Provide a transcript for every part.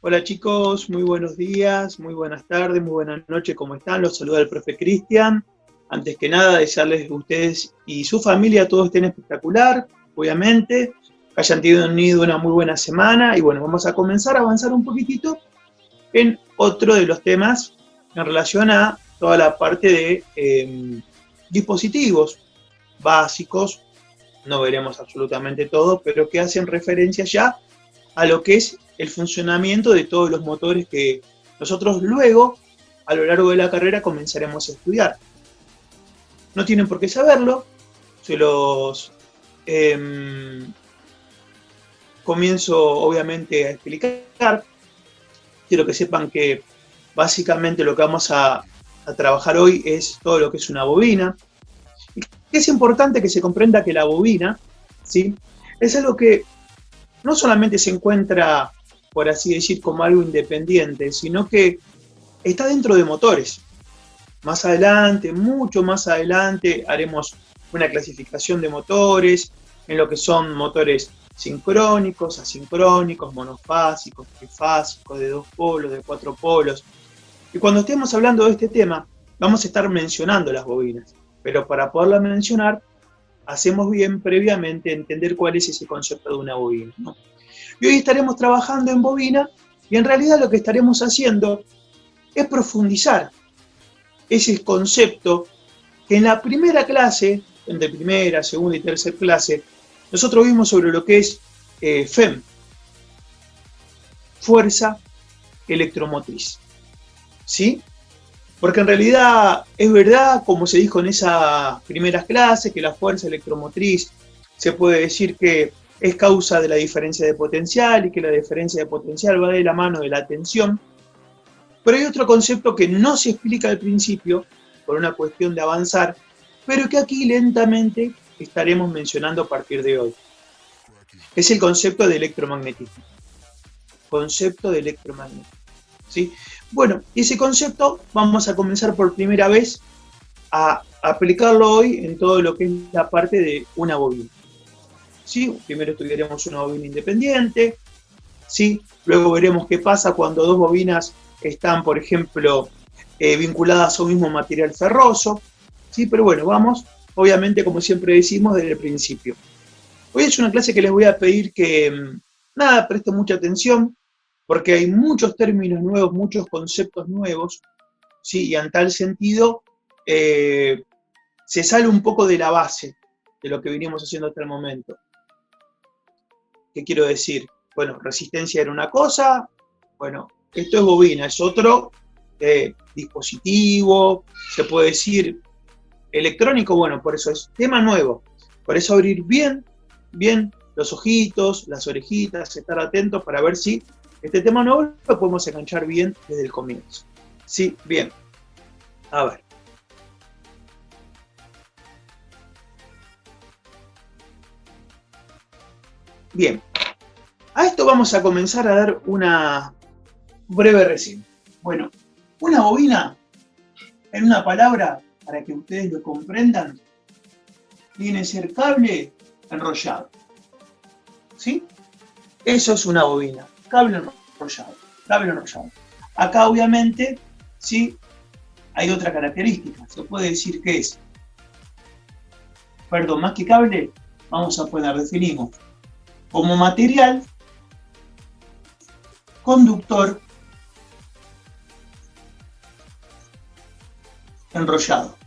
Hola chicos, muy buenos días, muy buenas tardes, muy buenas noches, ¿cómo están? Los saluda el profe Cristian. Antes que nada, desearles a ustedes y su familia todo estén espectacular, obviamente, que hayan tenido una muy buena semana y bueno, vamos a comenzar a avanzar un poquitito en otro de los temas en relación a toda la parte de dispositivos básicos, no veremos absolutamente todo, pero que hacen referencia ya a lo que es el funcionamiento de todos los motores que nosotros luego, a lo largo de la carrera, comenzaremos a estudiar. No tienen por qué saberlo, se los comienzo obviamente a explicar. Quiero que sepan que básicamente lo que vamos a trabajar hoy es todo lo que es una bobina. Es importante que se comprenda que la bobina, ¿sí?, es algo que no solamente se encuentra, por así decir, como algo independiente, sino que está dentro de motores. Más adelante, mucho más adelante, haremos una clasificación de motores, en lo que son motores sincrónicos, asincrónicos, monofásicos, trifásicos, de 2 polos, de 4 polos. Y cuando estemos hablando de este tema, vamos a estar mencionando las bobinas. Pero para poderla mencionar, hacemos bien previamente entender cuál es ese concepto de una bobina, ¿no? Y hoy estaremos trabajando en bobina y en realidad lo que estaremos haciendo es profundizar ese concepto que en la primera clase, entre primera, segunda y tercera clase, nosotros vimos sobre lo que es FEM, fuerza electromotriz, ¿sí? Porque en realidad es verdad, como se dijo en esas primeras clases, que la fuerza electromotriz se puede decir que es causa de la diferencia de potencial y que la diferencia de potencial va de la mano de la tensión. Pero hay otro concepto que no se explica al principio, por una cuestión de avanzar, pero que aquí lentamente estaremos mencionando a partir de hoy. Es el concepto de electromagnetismo. Concepto de electromagnetismo, ¿sí? Bueno, ese concepto vamos a comenzar por primera vez a aplicarlo hoy en todo lo que es la parte de una bobina, ¿sí? Primero estudiaremos una bobina independiente, ¿sí? Luego veremos qué pasa cuando dos bobinas están, por ejemplo, vinculadas a un mismo material ferroso, ¿sí? Pero bueno, vamos, obviamente, como siempre decimos, desde el principio. Hoy es una clase que les voy a pedir que, nada, presten mucha atención, porque hay muchos términos nuevos, muchos conceptos nuevos, ¿sí? Y en tal sentido, se sale un poco de la base de lo que venimos haciendo hasta el momento. ¿Qué quiero decir? Bueno, resistencia era una cosa, bueno, esto es bobina, es otro dispositivo, se puede decir electrónico, bueno, por eso es tema nuevo. Por eso abrir bien los ojitos, las orejitas, estar atentos para ver si este tema nuevo lo podemos enganchar bien desde el comienzo. Sí, bien. A ver. Bien. A esto vamos a comenzar a dar una breve reseña. Bueno, una bobina, en una palabra, para que ustedes lo comprendan, viene a ser cable enrollado. ¿Sí? Eso es una bobina, cable enrollado, cable enrollado. Acá obviamente, ¿sí?, hay otra característica, se puede decir que es, perdón, más que cable, vamos a poner, definimos, como material conductor enrollado.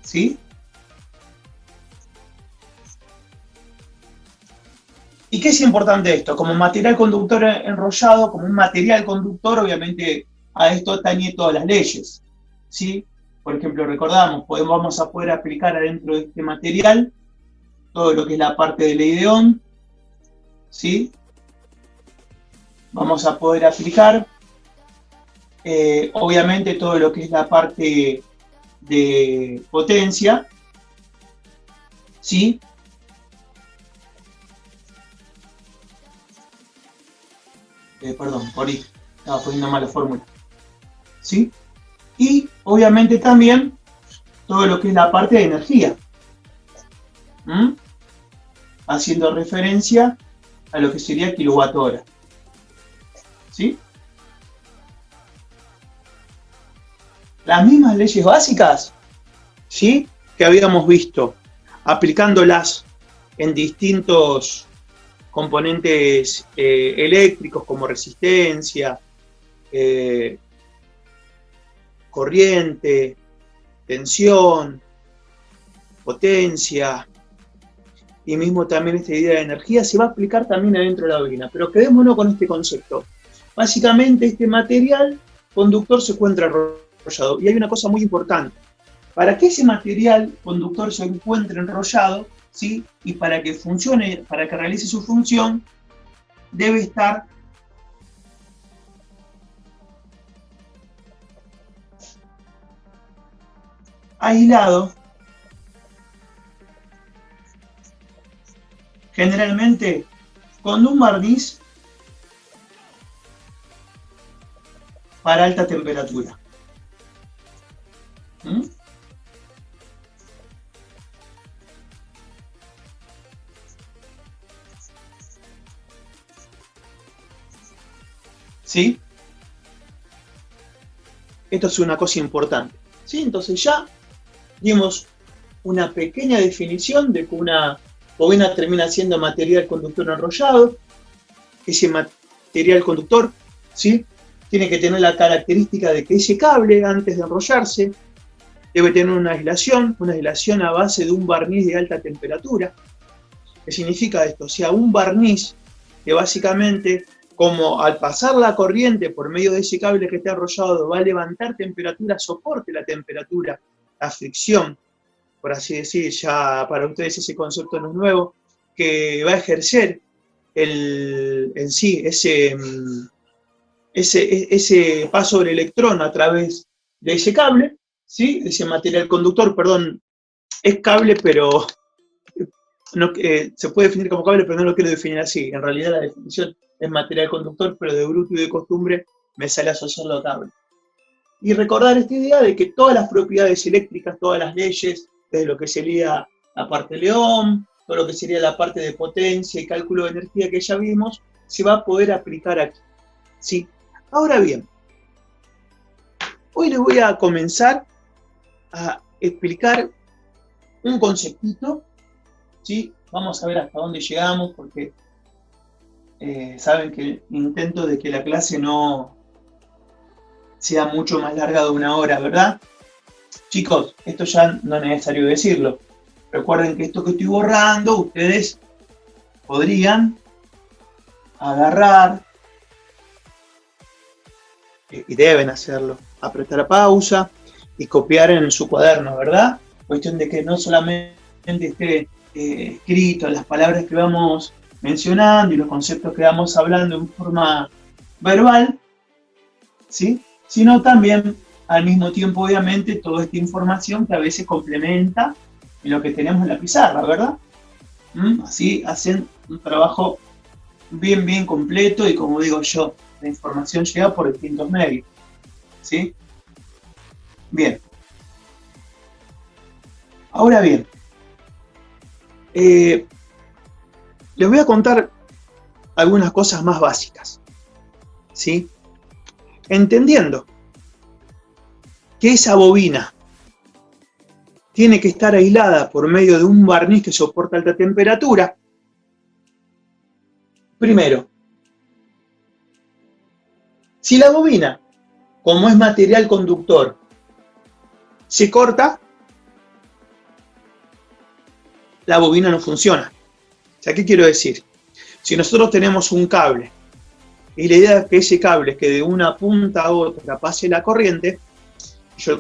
¿Sí? ¿Y qué es importante esto? Como material conductor enrollado, como un material conductor, obviamente a esto atañe todas las leyes, ¿sí? Por ejemplo, recordamos, vamos a poder aplicar adentro de este material todo lo que es la parte de ley de Ohm, ¿sí? Vamos a poder aplicar, obviamente, todo lo que es la parte de potencia, ¿sí? Perdón, por ahí estaba poniendo mala fórmula, ¿sí? Y obviamente también todo lo que es la parte de energía, haciendo referencia a lo que sería kilowatt hora. ¿Sí? Las mismas leyes básicas, ¿sí?, que habíamos visto, aplicándolas en distintos componentes eléctricos como resistencia, corriente, tensión, potencia, y mismo también esta idea de energía se va a aplicar también adentro de la bobina. Pero quedémonos con este concepto. Básicamente este material conductor se encuentra enrollado. Y hay una cosa muy importante. Para que ese material conductor se encuentre enrollado, ¿sí?, y para que funcione, para que realice su función, debe estar aislado, generalmente con un barniz para alta temperatura. ¿Mm? ¿Sí? Esto es una cosa importante. ¿Sí? Entonces ya dimos una pequeña definición de que una bobina termina siendo material conductor enrollado. Ese material conductor, ¿sí?, tiene que tener la característica de que ese cable, antes de enrollarse, debe tener una aislación a base de un barniz de alta temperatura. ¿Qué significa esto? O sea, un barniz que básicamente, como al pasar la corriente por medio de ese cable que está enrollado, va a levantar temperatura, soporte la temperatura, la fricción, por así decir, ya para ustedes ese concepto no es nuevo, que va a ejercer en sí ese paso del electrón a través de ese cable, ¿sí?, ese material conductor, perdón, es cable, pero no, se puede definir como cable, pero no lo quiero definir así. En realidad la definición es material conductor, pero de bruto y de costumbre me sale asociarlo a cable. Y recordar esta idea de que todas las propiedades eléctricas, todas las leyes, desde lo que sería la parte de Ohm, todo lo que sería la parte de potencia y cálculo de energía que ya vimos, se va a poder aplicar aquí. ¿Sí? Ahora bien, hoy les voy a comenzar a explicar un conceptito, ¿sí? Vamos a ver hasta dónde llegamos, porque saben que intento de que la clase no sea mucho más larga de 1 hora, ¿verdad? Chicos, esto ya no es necesario decirlo. Recuerden que esto que estoy borrando, ustedes podrían agarrar, y deben hacerlo, apretar a pausa y copiar en su cuaderno, ¿verdad? Cuestión de que no solamente esté escrito las palabras que vamos mencionando y los conceptos que vamos hablando en forma verbal, ¿sí?, sino también al mismo tiempo, obviamente, toda esta información que a veces complementa en lo que tenemos en la pizarra, ¿verdad? Así hacen un trabajo bien completo y, como digo yo, la información llega por distintos medios, ¿sí? Bien. Ahora bien, les voy a contar algunas cosas más básicas, ¿sí? Entendiendo que esa bobina tiene que estar aislada por medio de un barniz que soporta alta temperatura. Primero, si la bobina, como es material conductor, se corta, la bobina no funciona. O sea, ¿qué quiero decir? Si nosotros tenemos un cable y la idea es que ese cable, que de una punta a otra pase la corriente, yo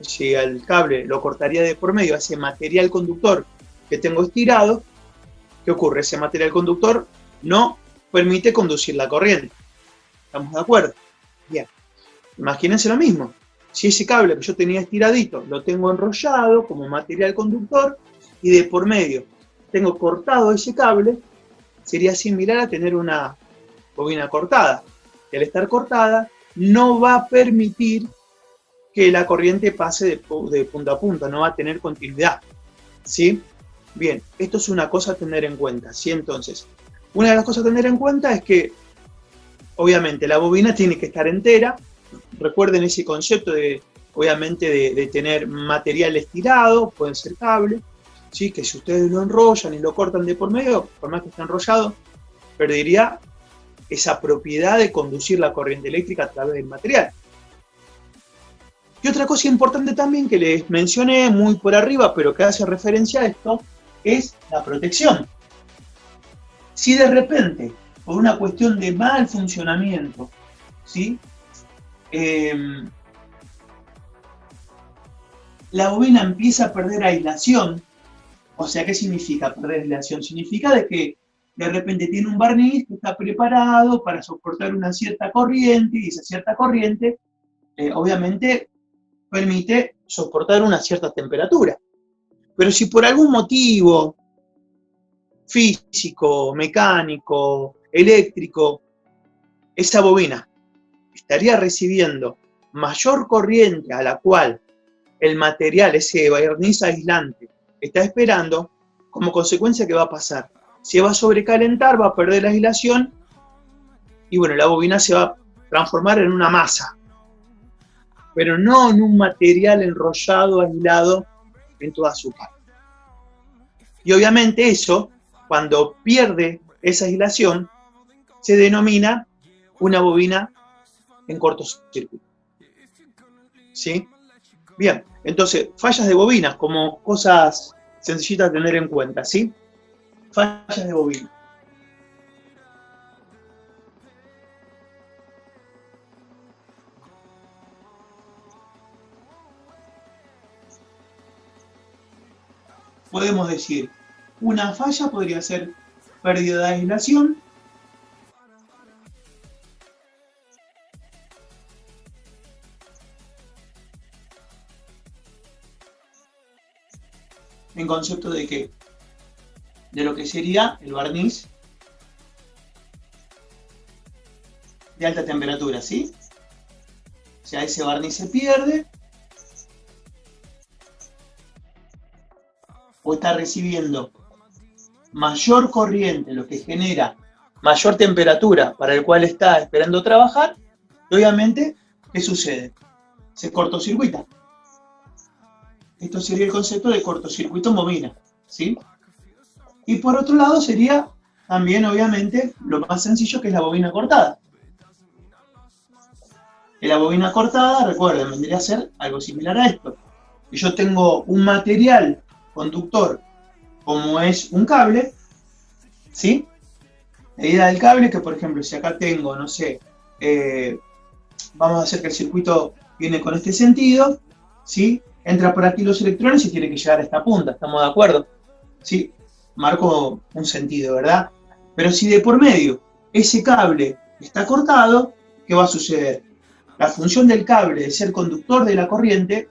si el cable lo cortaría de por medio a ese material conductor que tengo estirado, ¿qué ocurre? Ese material conductor no permite conducir la corriente. ¿Estamos de acuerdo? Bien. Imagínense lo mismo. Si ese cable que yo tenía estiradito lo tengo enrollado como material conductor y de por medio tengo cortado ese cable, sería similar a tener una bobina cortada. Y al estar cortada, no va a permitir que la corriente pase de punta a punta, no va a tener continuidad. ¿Sí? Bien, esto es una cosa a tener en cuenta. ¿Sí? Entonces, Una de las cosas a tener en cuenta es que, obviamente, la bobina tiene que estar entera. Recuerden ese concepto de, obviamente, de tener material estirado, pueden ser cables, ¿sí? Que si ustedes lo enrollan y lo cortan de por medio, por más que esté enrollado, perdería esa propiedad de conducir la corriente eléctrica a través del material. Y otra cosa importante también que les mencioné muy por arriba, pero que hace referencia a esto, es la protección. Si de repente, por una cuestión de mal funcionamiento, ¿sí? La bobina empieza a perder aislación. O sea, ¿qué significa perder aislación? Significa de que de repente tiene un barniz que está preparado para soportar una cierta corriente, y esa cierta corriente, obviamente, permite soportar una cierta temperatura. Pero si por algún motivo físico, mecánico, eléctrico, esa bobina estaría recibiendo mayor corriente a la cual el material, ese barniz aislante, está esperando, como consecuencia, ¿qué va a pasar? Se va a sobrecalentar, va a perder la aislación y bueno, la bobina se va a transformar en una masa, pero no en un material enrollado, aislado en toda su parte. Y obviamente eso, cuando pierde esa aislación, se denomina una bobina en cortocircuito. ¿Sí? Bien, entonces, fallas de bobinas como cosas sencillitas a tener en cuenta, ¿sí? Fallas de bobina. Podemos decir, una falla podría ser pérdida de aislación, en concepto de que de lo que sería el barniz de alta temperatura, ¿sí? O sea, ese barniz se pierde o está recibiendo mayor corriente, lo que genera mayor temperatura para el cual está esperando trabajar, y obviamente, ¿qué sucede? Se cortocircuita. Esto sería el concepto de cortocircuito en bobina, ¿sí? Y por otro lado sería también, obviamente, lo más sencillo, que es la bobina cortada. Que la bobina cortada, recuerden, vendría a ser algo similar a esto. Y yo tengo un material conductor como es un cable, ¿sí? La idea del cable, que por ejemplo, si acá tengo, no sé, vamos a hacer que el circuito viene con este sentido, ¿sí? Entra por aquí los electrones y tiene que llegar a esta punta, ¿estamos de acuerdo? ¿Sí? Marco un sentido, ¿verdad? Pero si de por medio ese cable está cortado, ¿qué va a suceder? La función del cable de ser conductor de la corriente,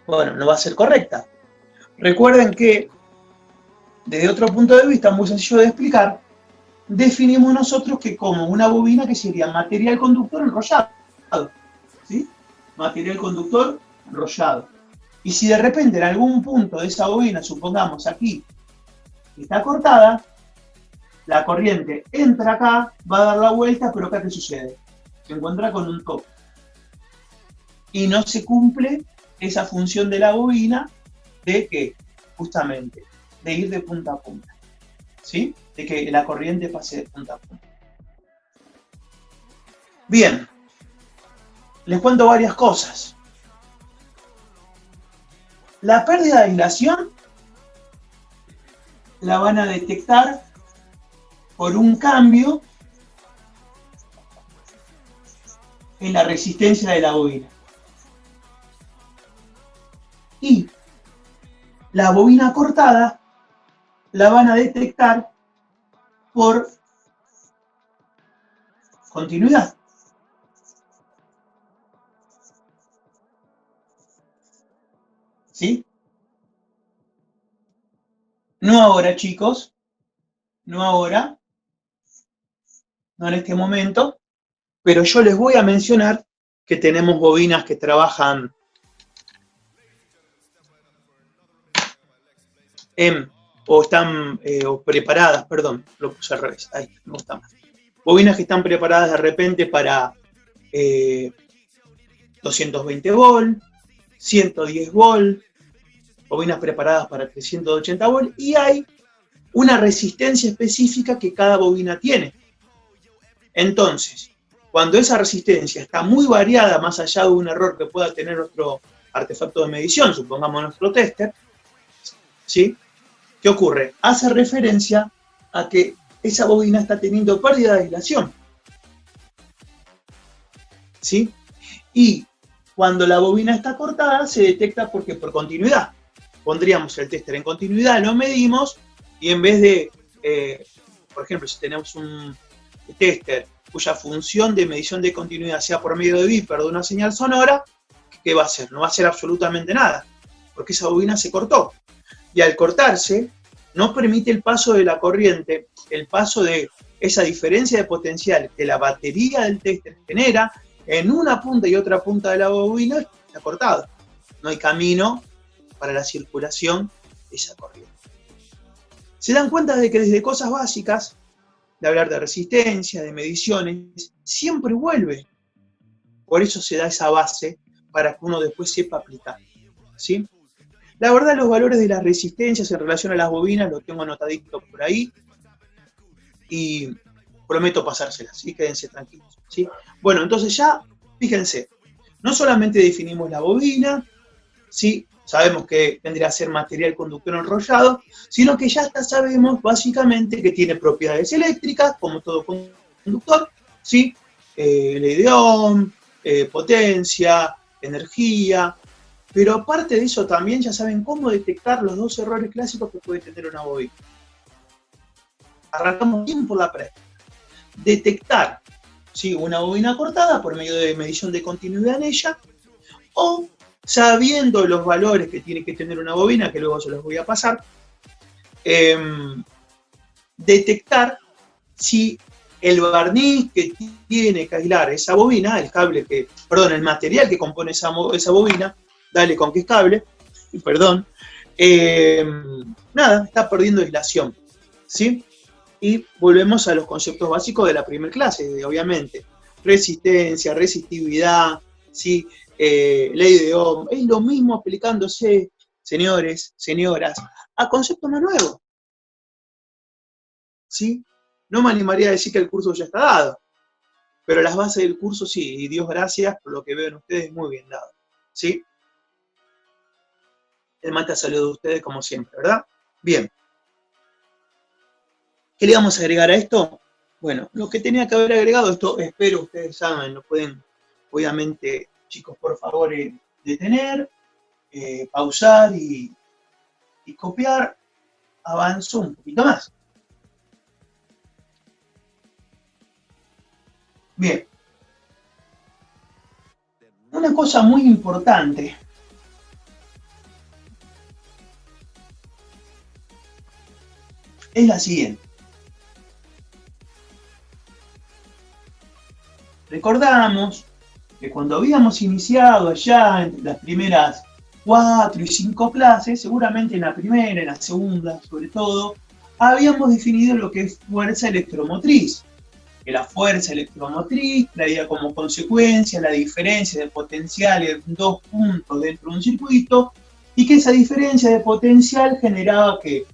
bueno, no va a ser correcta. Recuerden que, desde otro punto de vista muy sencillo de explicar, definimos nosotros que como una bobina que sería material conductor enrollado, ¿sí? Material conductor enrollado. Y si de repente en algún punto de esa bobina, supongamos aquí, está cortada, la corriente entra acá, va a dar la vuelta, pero acá ¿qué sucede? Se encuentra con un toque. Y no se cumple esa función de la bobina de que, justamente, de ir de punta a punta, ¿sí? De que la corriente pase de punta a punta. Bien, les cuento varias cosas. La pérdida de aislación la van a detectar por un cambio en la resistencia de la bobina. Y la bobina cortada la van a detectar por continuidad. ¿Sí? No ahora, chicos, no ahora, no en este momento, pero yo les voy a mencionar que tenemos bobinas que trabajan en o están o preparadas, perdón, lo puse al revés, ahí me gusta más. Bobinas que están preparadas de repente para 220 volt, 110 volt, bobinas preparadas para 380 volt, y hay una resistencia específica que cada bobina tiene. Entonces, cuando esa resistencia está muy variada, más allá de un error que pueda tener nuestro artefacto de medición, supongamos nuestro tester, ¿sí? ¿Qué ocurre? Hace referencia a que esa bobina está teniendo pérdida de aislación, ¿sí? Y cuando la bobina está cortada, se detecta porque por continuidad. Pondríamos el tester en continuidad, lo medimos, y en vez de, por ejemplo, si tenemos un tester cuya función de medición de continuidad sea por medio de Viper de una señal sonora, ¿qué va a hacer? No va a hacer absolutamente nada, porque esa bobina se cortó. Y al cortarse, no permite el paso de la corriente, el paso de esa diferencia de potencial que la batería del tester genera en una punta y otra punta de la bobina, está cortado. No hay camino para la circulación de esa corriente. Se dan cuenta de que desde cosas básicas, de hablar de resistencia, de mediciones, siempre vuelve. Por eso se da esa base para que uno después sepa aplicar, ¿sí? La verdad, los valores de las resistencias en relación a las bobinas los tengo anotaditos por ahí y prometo pasárselas, ¿sí? Quédense tranquilos, ¿sí? Bueno, entonces ya, fíjense, no solamente definimos la bobina, ¿sí? Sabemos que tendría que ser material conductor enrollado, sino que ya hasta sabemos básicamente que tiene propiedades eléctricas, como todo conductor, ¿sí? Ley de Ohm, potencia, energía, pero aparte de eso también ya saben cómo detectar los dos errores clásicos que puede tener una bobina. Arrancamos bien por la práctica. Detectar, ¿sí?, una bobina cortada por medio de medición de continuidad en ella, o sabiendo los valores que tiene que tener una bobina, que luego se los voy a pasar, detectar si el barniz que tiene que aislar esa bobina, el cable que, perdón, el material que compone esa bobina, dale con que es cable, perdón, nada, está perdiendo aislación, ¿sí? Y volvemos a los conceptos básicos de la primera clase, obviamente. Resistencia, resistividad, ¿sí? Ley de Ohm, es lo mismo aplicándose, señores, señoras, a conceptos más nuevos, ¿sí? No me animaría a decir que el curso ya está dado, pero las bases del curso sí, y Dios gracias por lo que veo en ustedes, muy bien dado, ¿sí? El mate saludo de ustedes como siempre, ¿verdad? Bien. ¿Qué le vamos a agregar a esto? Bueno, lo que tenía que haber agregado, esto espero ustedes saben, lo pueden, obviamente, chicos, por favor, detener, pausar y copiar. Avanzo un poquito más. Bien. Una cosa muy importante es la siguiente. Recordamos que cuando habíamos iniciado allá entre las primeras 4 y 5 clases, seguramente en la primera, en la segunda, sobre todo, habíamos definido lo que es fuerza electromotriz. Que la fuerza electromotriz traía como consecuencia la diferencia de potencial en dos puntos dentro de un circuito, y que esa diferencia de potencial generaba que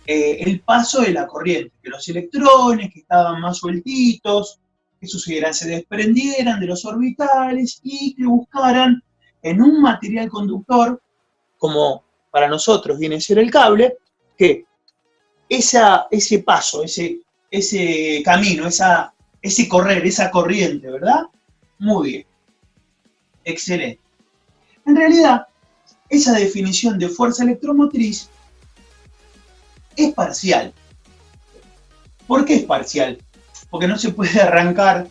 el paso de la corriente, que los electrones que estaban más sueltitos, que sucedieran, se desprendieran de los orbitales y que buscaran en un material conductor, como para nosotros viene a ser el cable, que ese paso, ese camino, ese correr, esa corriente, ¿verdad? Muy bien. Excelente. En realidad, esa definición de fuerza electromotriz es parcial. ¿Por qué es parcial? Porque no se puede arrancar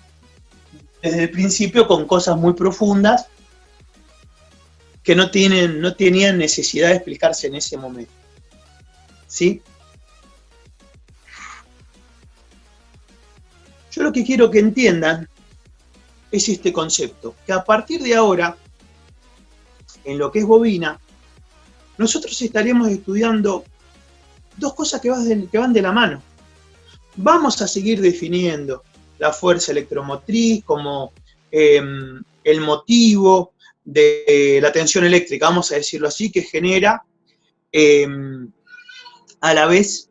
desde el principio con cosas muy profundas que no tenían necesidad de explicarse en ese momento. ¿Sí? Yo lo que quiero que entiendan es este concepto, que a partir de ahora, en lo que es bobina, nosotros estaremos estudiando dos cosas que van de la mano. Vamos a seguir definiendo la fuerza electromotriz como el motivo de la tensión eléctrica, vamos a decirlo así, que genera a la vez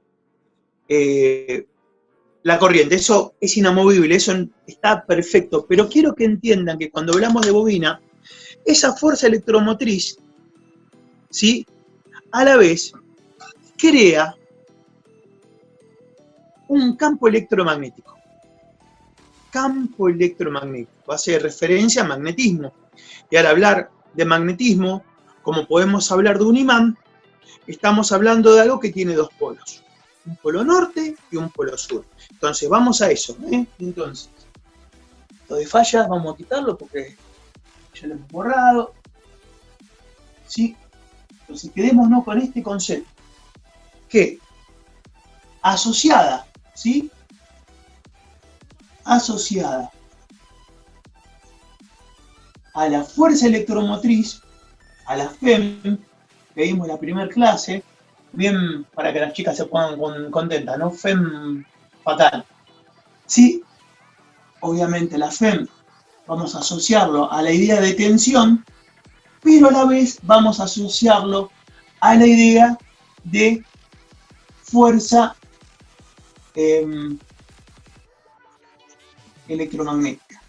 la corriente. Eso es inamovible, eso está perfecto, pero quiero que entiendan que cuando hablamos de bobina, esa fuerza electromotriz, ¿sí?, a la vez crea un campo electromagnético. Campo electromagnético hace referencia a magnetismo. Y al hablar de magnetismo, como podemos hablar de un imán, estamos hablando de algo que tiene dos polos. Un polo norte y un polo sur. Entonces, vamos a eso. Entonces, lo de fallas vamos a quitarlo porque ya lo hemos borrado. ¿Sí? Entonces, quedémonos con este concepto. Que asociada, ¿sí?, asociada a la fuerza electromotriz, a la FEM, que vimos en la primera clase, bien para que las chicas se pongan contentas, ¿no? FEM fatal. Sí, obviamente la FEM vamos a asociarlo a la idea de tensión, pero a la vez vamos a asociarlo a la idea de fuerza electromagnética.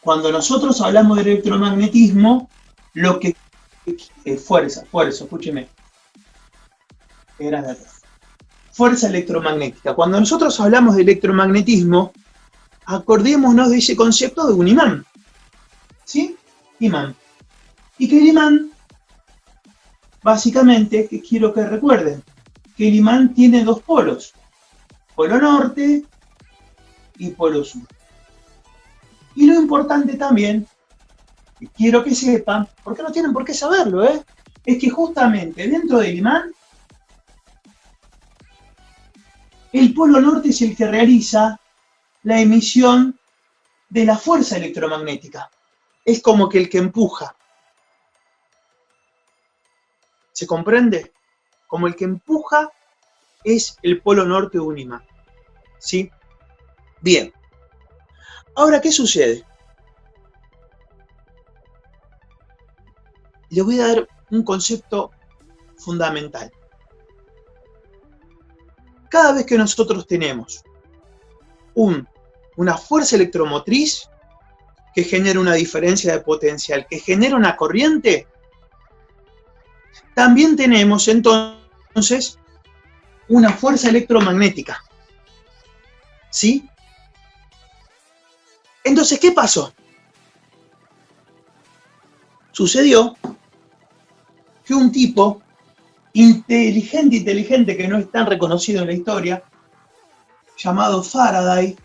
Cuando nosotros hablamos de electromagnetismo, lo que fuerza, escúcheme. Fuerza electromagnética. Cuando nosotros hablamos de electromagnetismo, acordémonos de ese concepto de un imán. ¿Sí? Imán. Y que el imán, básicamente, que quiero que recuerden, que el imán tiene dos polos, polo norte y polo sur. Y lo importante también, que quiero que sepan, porque no tienen por qué saberlo, es que justamente dentro del imán, el polo norte es el que realiza la emisión de la fuerza electromagnética. Es como que el que empuja. ¿Se comprende? Como el que empuja es el polo norte de un imán. ¿Sí? Bien. Ahora, ¿qué sucede? Les voy a dar un concepto fundamental. Cada vez que nosotros tenemos una fuerza electromotriz que genera una diferencia de potencial, que genera una corriente, también tenemos entonces una fuerza electromagnética. ¿Sí? Entonces, ¿qué pasó? Sucedió que un tipo inteligente, que no es tan reconocido en la historia, llamado Faraday,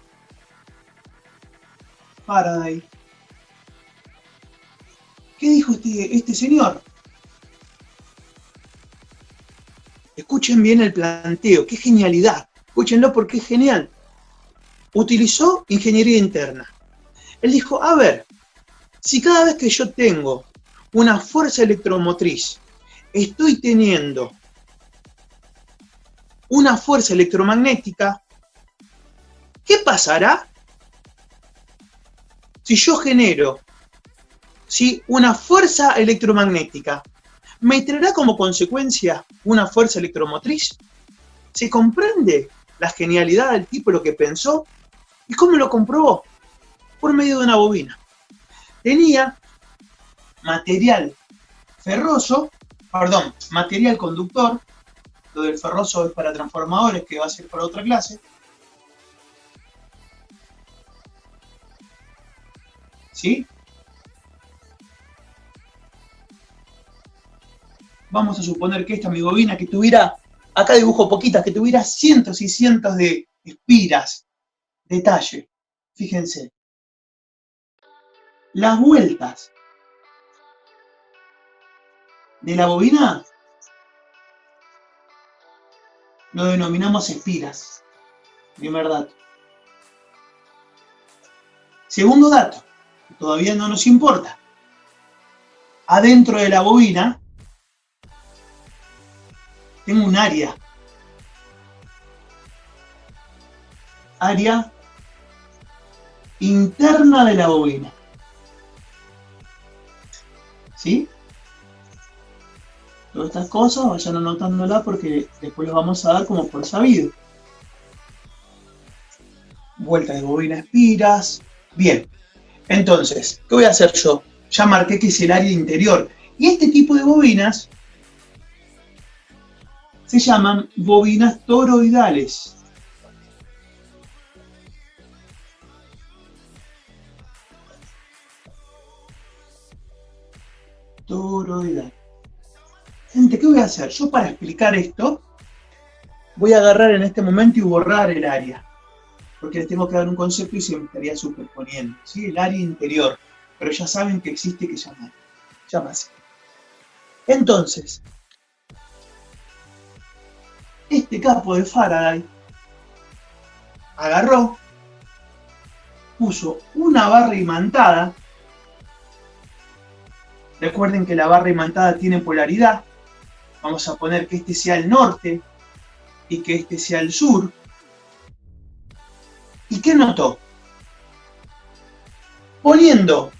¿qué dijo este señor? Escuchen bien el planteo, qué genialidad, escúchenlo porque es genial. Utilizó ingeniería interna. Él dijo, a ver, si cada vez que yo tengo una fuerza electromotriz, estoy teniendo una fuerza electromagnética, ¿qué pasará si yo genero una fuerza electromagnética? ¿Me traerá como consecuencia una fuerza electromotriz? ¿Se comprende la genialidad del tipo, lo que pensó? ¿Y cómo lo comprobó? Por medio de una bobina. Tenía material material conductor, lo del ferroso es para transformadores, que va a ser para otra clase. ¿Sí? Vamos a suponer que esta mi bobina, que tuviera, acá dibujo poquitas, que tuviera cientos y cientos de espiras, detalle. Fíjense. Las vueltas de la bobina lo denominamos espiras. Primer dato. Segundo dato, que todavía no nos importa. adentro de la bobina, tengo un área interna de la bobina. ¿Sí? Todas estas cosas vayan anotándolas porque después los vamos a dar como por sabido. Vuelta de bobina espiras. Bien, entonces, ¿qué voy a hacer yo? Ya marqué que es el área interior. Y este tipo de bobinas se llaman bobinas toroidales. Toroidal. Gente, ¿qué voy a hacer? Yo para explicar esto, voy a agarrar en este momento y borrar el área. Porque les tengo que dar un concepto y se me estaría superponiendo. ¿Sí? El área interior. Pero ya saben que existe, que llama así. Entonces, este capo de Faraday agarró, puso una barra imantada. Recuerden que la barra imantada tiene polaridad. Vamos a poner que este sea el norte y que este sea el sur. ¿Y qué notó? Poniendo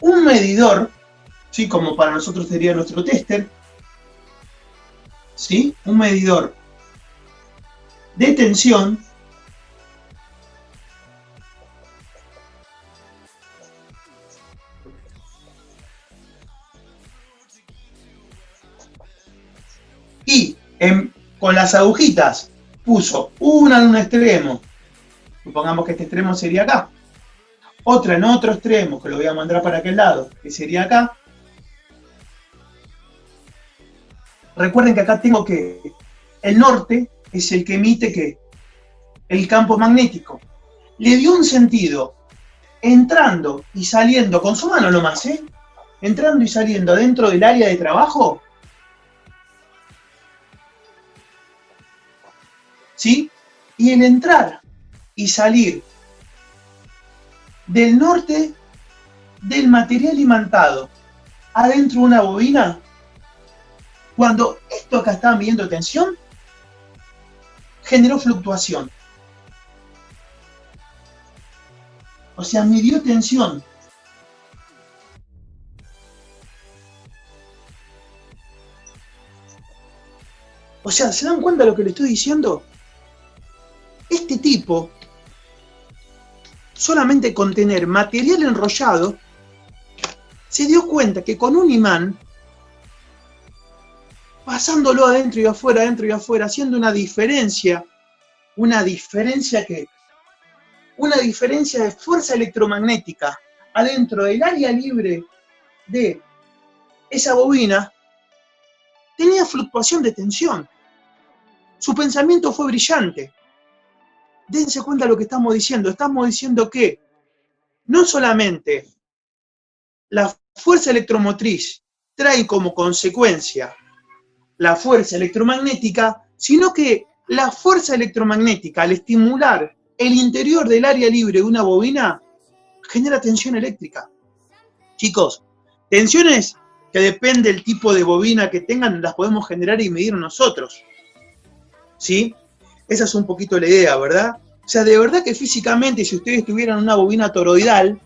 un medidor, ¿sí? Como para nosotros sería nuestro tester, ¿sí? Un medidor de tensión, y con las agujitas puso una en un extremo, supongamos que este extremo sería acá, otra en otro extremo, que lo voy a mandar para aquel lado, que sería acá. Recuerden que acá tengo que el norte es el que emite ¿qué? El campo magnético. Le dio un sentido entrando y saliendo, con su mano nomás, entrando y saliendo dentro del área de trabajo, ¿sí? Y el entrar y salir del norte del material imantado adentro de una bobina, cuando esto acá estaba midiendo tensión, generó fluctuación. O sea, midió tensión. O sea, ¿se dan cuenta de lo que le estoy diciendo? Este tipo, solamente con tener material enrollado, se dio cuenta que con un imán, pasándolo adentro y afuera, haciendo una diferencia de fuerza electromagnética adentro del área libre de esa bobina, tenía fluctuación de tensión. Su pensamiento fue brillante. Dense cuenta de lo que estamos diciendo. Estamos diciendo que no solamente la fuerza electromotriz trae como consecuencia la fuerza electromagnética, sino que la fuerza electromagnética, al estimular el interior del área libre de una bobina, genera tensión eléctrica. Chicos, tensiones que depende del tipo de bobina que tengan, las podemos generar y medir nosotros. ¿Sí? Esa es un poquito la idea, ¿verdad? O sea, de verdad que físicamente, si ustedes tuvieran una bobina toroidal,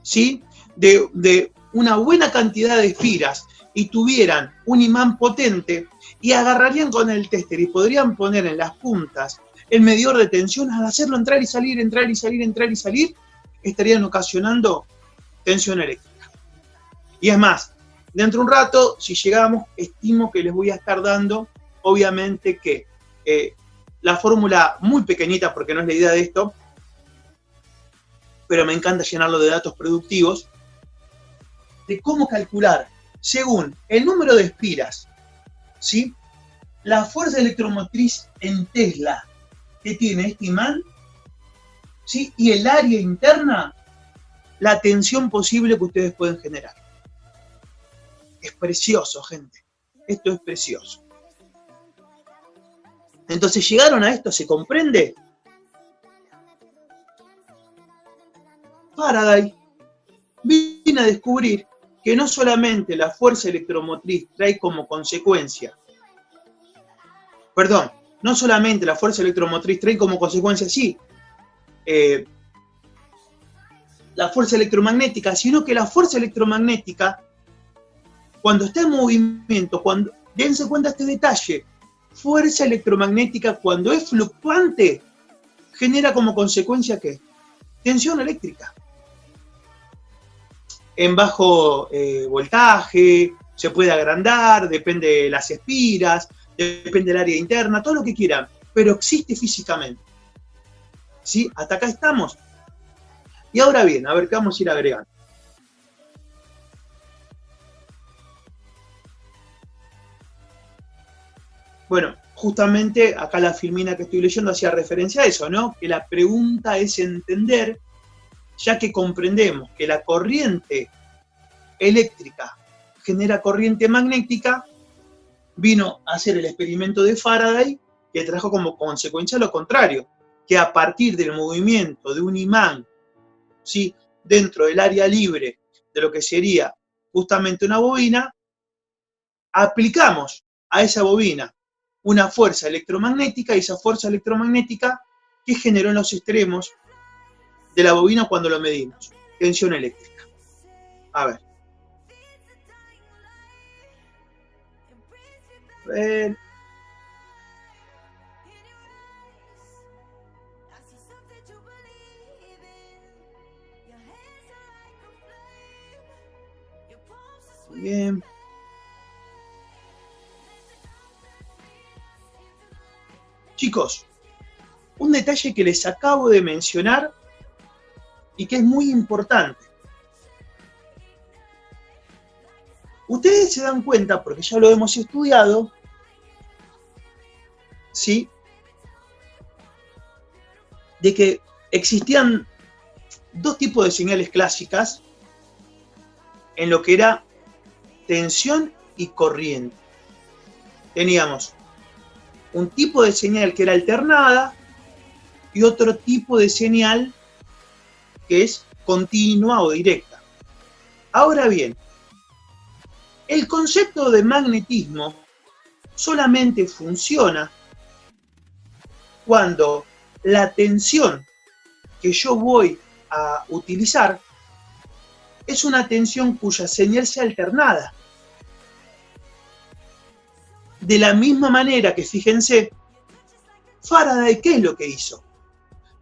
¿sí? De una buena cantidad de espiras y tuvieran un imán potente y agarrarían con el tester y podrían poner en las puntas el medidor de tensión, al hacerlo entrar y salir, entrar y salir, entrar y salir, estarían ocasionando tensión eléctrica. Y es más, dentro de un rato, si llegamos, estimo que les voy a estar dando, obviamente que la fórmula muy pequeñita, porque no es la idea de esto, pero me encanta llenarlo de datos productivos, de cómo calcular, según el número de espiras, ¿sí? La fuerza electromotriz en Tesla que tiene este imán, ¿sí? Y el área interna, la tensión posible que ustedes pueden generar. Es precioso, gente. Esto es precioso. Entonces, ¿llegaron a esto? ¿Se comprende? Faraday vino a descubrir que no solamente la fuerza electromotriz trae como consecuencia, perdón, no solamente la fuerza electromotriz trae como consecuencia, sí, la fuerza electromagnética, sino que la fuerza electromagnética, cuando está en movimiento, dense cuenta de este detalle, fuerza electromagnética cuando es fluctuante, genera como consecuencia ¿qué? Tensión eléctrica. En bajo voltaje, se puede agrandar, depende de las espiras, depende del área interna, todo lo que quieran, pero existe físicamente. ¿Sí? Hasta acá estamos. Y ahora bien, a ver qué vamos a ir agregando. Bueno, justamente acá la filmina que estoy leyendo hacía referencia a eso, ¿no? Que la pregunta es entender, ya que comprendemos que la corriente eléctrica genera corriente magnética, vino a hacer el experimento de Faraday, que trajo como consecuencia lo contrario, que a partir del movimiento de un imán, ¿sí?, dentro del área libre de lo que sería justamente una bobina, aplicamos a esa bobina una fuerza electromagnética, y esa fuerza electromagnética que generó en los extremos de la bobina cuando lo medimos, tensión eléctrica. A ver. Muy bien. Chicos, un detalle que les acabo de mencionar y que es muy importante. Ustedes se dan cuenta, porque ya lo hemos estudiado, ¿sí?, de que existían dos tipos de señales clásicas en lo que era tensión y corriente. Teníamos un tipo de señal que era alternada y otro tipo de señal que es continua o directa. Ahora bien, el concepto de magnetismo solamente funciona cuando la tensión que yo voy a utilizar es una tensión cuya señal sea alternada. De la misma manera que, fíjense, Faraday, ¿qué es lo que hizo?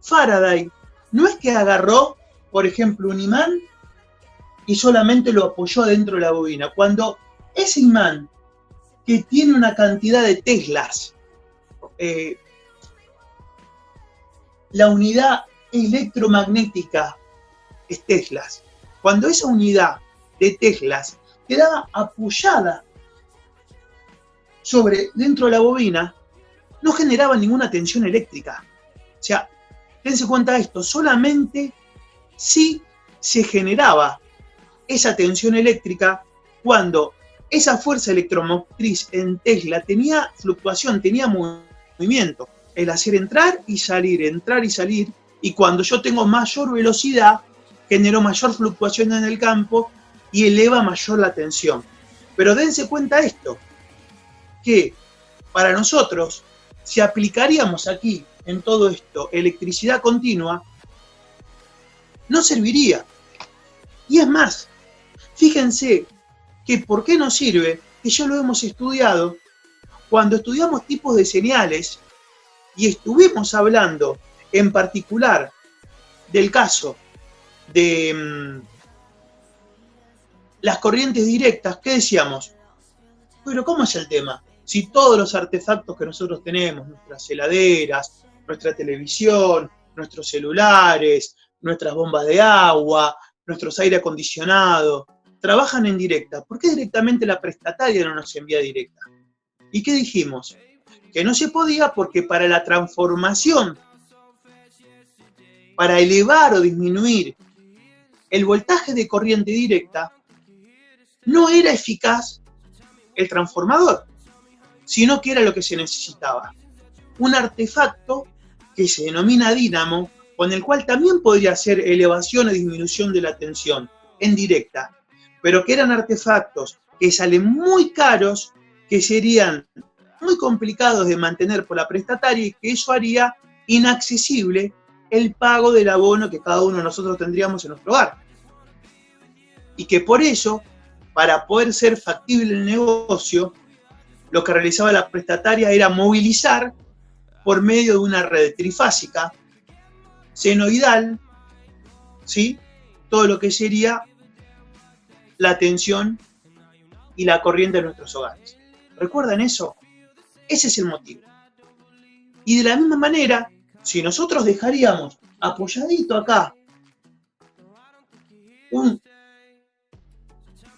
Faraday no es que agarró, por ejemplo, un imán y solamente lo apoyó dentro de la bobina. Cuando ese imán, que tiene una cantidad de teslas, la unidad electromagnética es teslas, cuando esa unidad de teslas quedaba apoyada dentro de la bobina, no generaba ninguna tensión eléctrica. O sea, dense cuenta de esto, solamente si se generaba esa tensión eléctrica cuando esa fuerza electromotriz en Tesla tenía fluctuación, tenía movimiento, el hacer entrar y salir, y cuando yo tengo mayor velocidad, genero mayor fluctuación en el campo y eleva mayor la tensión. Pero dense cuenta de esto, que para nosotros, si aplicaríamos aquí en todo esto electricidad continua, no serviría. Y es más, fíjense que ¿por qué nos sirve? Que ya lo hemos estudiado cuando estudiamos tipos de señales y estuvimos hablando en particular del caso de las corrientes directas. ¿Qué decíamos? Pero ¿cómo es el tema? Si todos los artefactos que nosotros tenemos, nuestras heladeras, nuestra televisión, nuestros celulares, nuestras bombas de agua, nuestros aire acondicionados, trabajan en directa, ¿por qué directamente la prestataria no nos envía directa? ¿Y qué dijimos? Que no se podía porque para la transformación, para elevar o disminuir el voltaje de corriente directa, no era eficaz el transformador, sino que era lo que se necesitaba. Un artefacto que se denomina dínamo, con el cual también podría hacer elevación o disminución de la tensión en directa, pero que eran artefactos que salen muy caros, que serían muy complicados de mantener por la prestataria y que eso haría inaccesible el pago del abono que cada uno de nosotros tendríamos en nuestro hogar. Y que por eso, para poder ser factible el negocio, lo que realizaba la prestataria era movilizar por medio de una red trifásica, senoidal, ¿sí? Todo lo que sería la tensión y la corriente de nuestros hogares. ¿Recuerdan eso? Ese es el motivo. Y de la misma manera, si nosotros dejaríamos apoyadito acá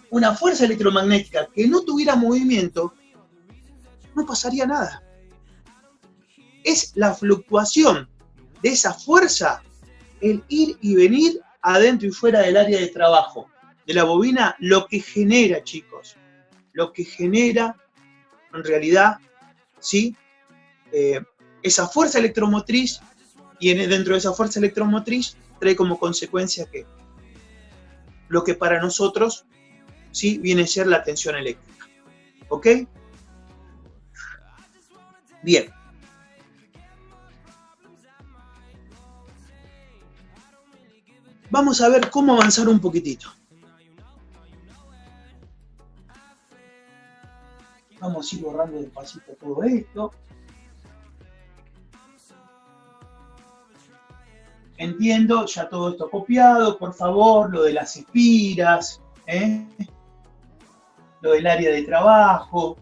una fuerza electromagnética que no tuviera movimiento, no pasaría nada. Es la fluctuación de esa fuerza, el ir y venir adentro y fuera del área de trabajo de la bobina, lo que genera, chicos, lo que genera en realidad, ¿sí? Esa fuerza electromotriz, y dentro de esa fuerza electromotriz trae como consecuencia que lo que para nosotros, ¿sí?, viene a ser la tensión eléctrica. ¿Ok? Bien. Vamos a ver cómo avanzar un poquitito. Vamos a ir borrando despacito todo esto. Entiendo, ya todo esto copiado, por favor, lo de las espiras, lo del área de trabajo,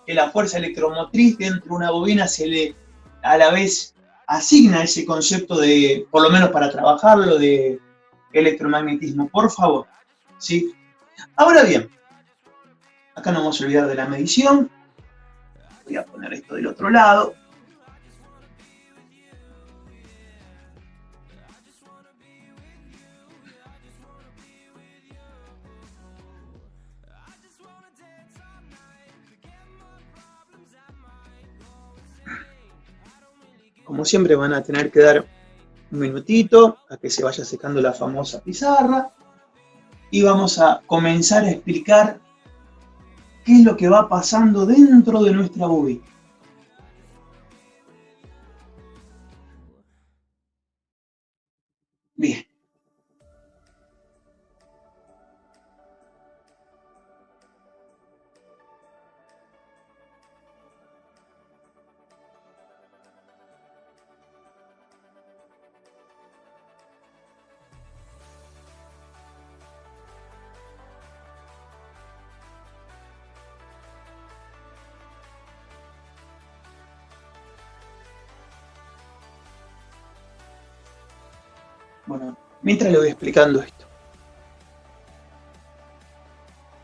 que la fuerza electromotriz dentro de una bobina se le a la vez asigna ese concepto de, por lo menos para trabajarlo, de electromagnetismo, por favor, ¿sí? Ahora bien, acá no vamos a olvidar de la medición. Voy a poner esto del otro lado. Como siempre van a tener que dar un minutito a que se vaya secando la famosa pizarra y vamos a comenzar a explicar qué es lo que va pasando dentro de nuestra bobina. Bien. Bueno, mientras le voy explicando esto.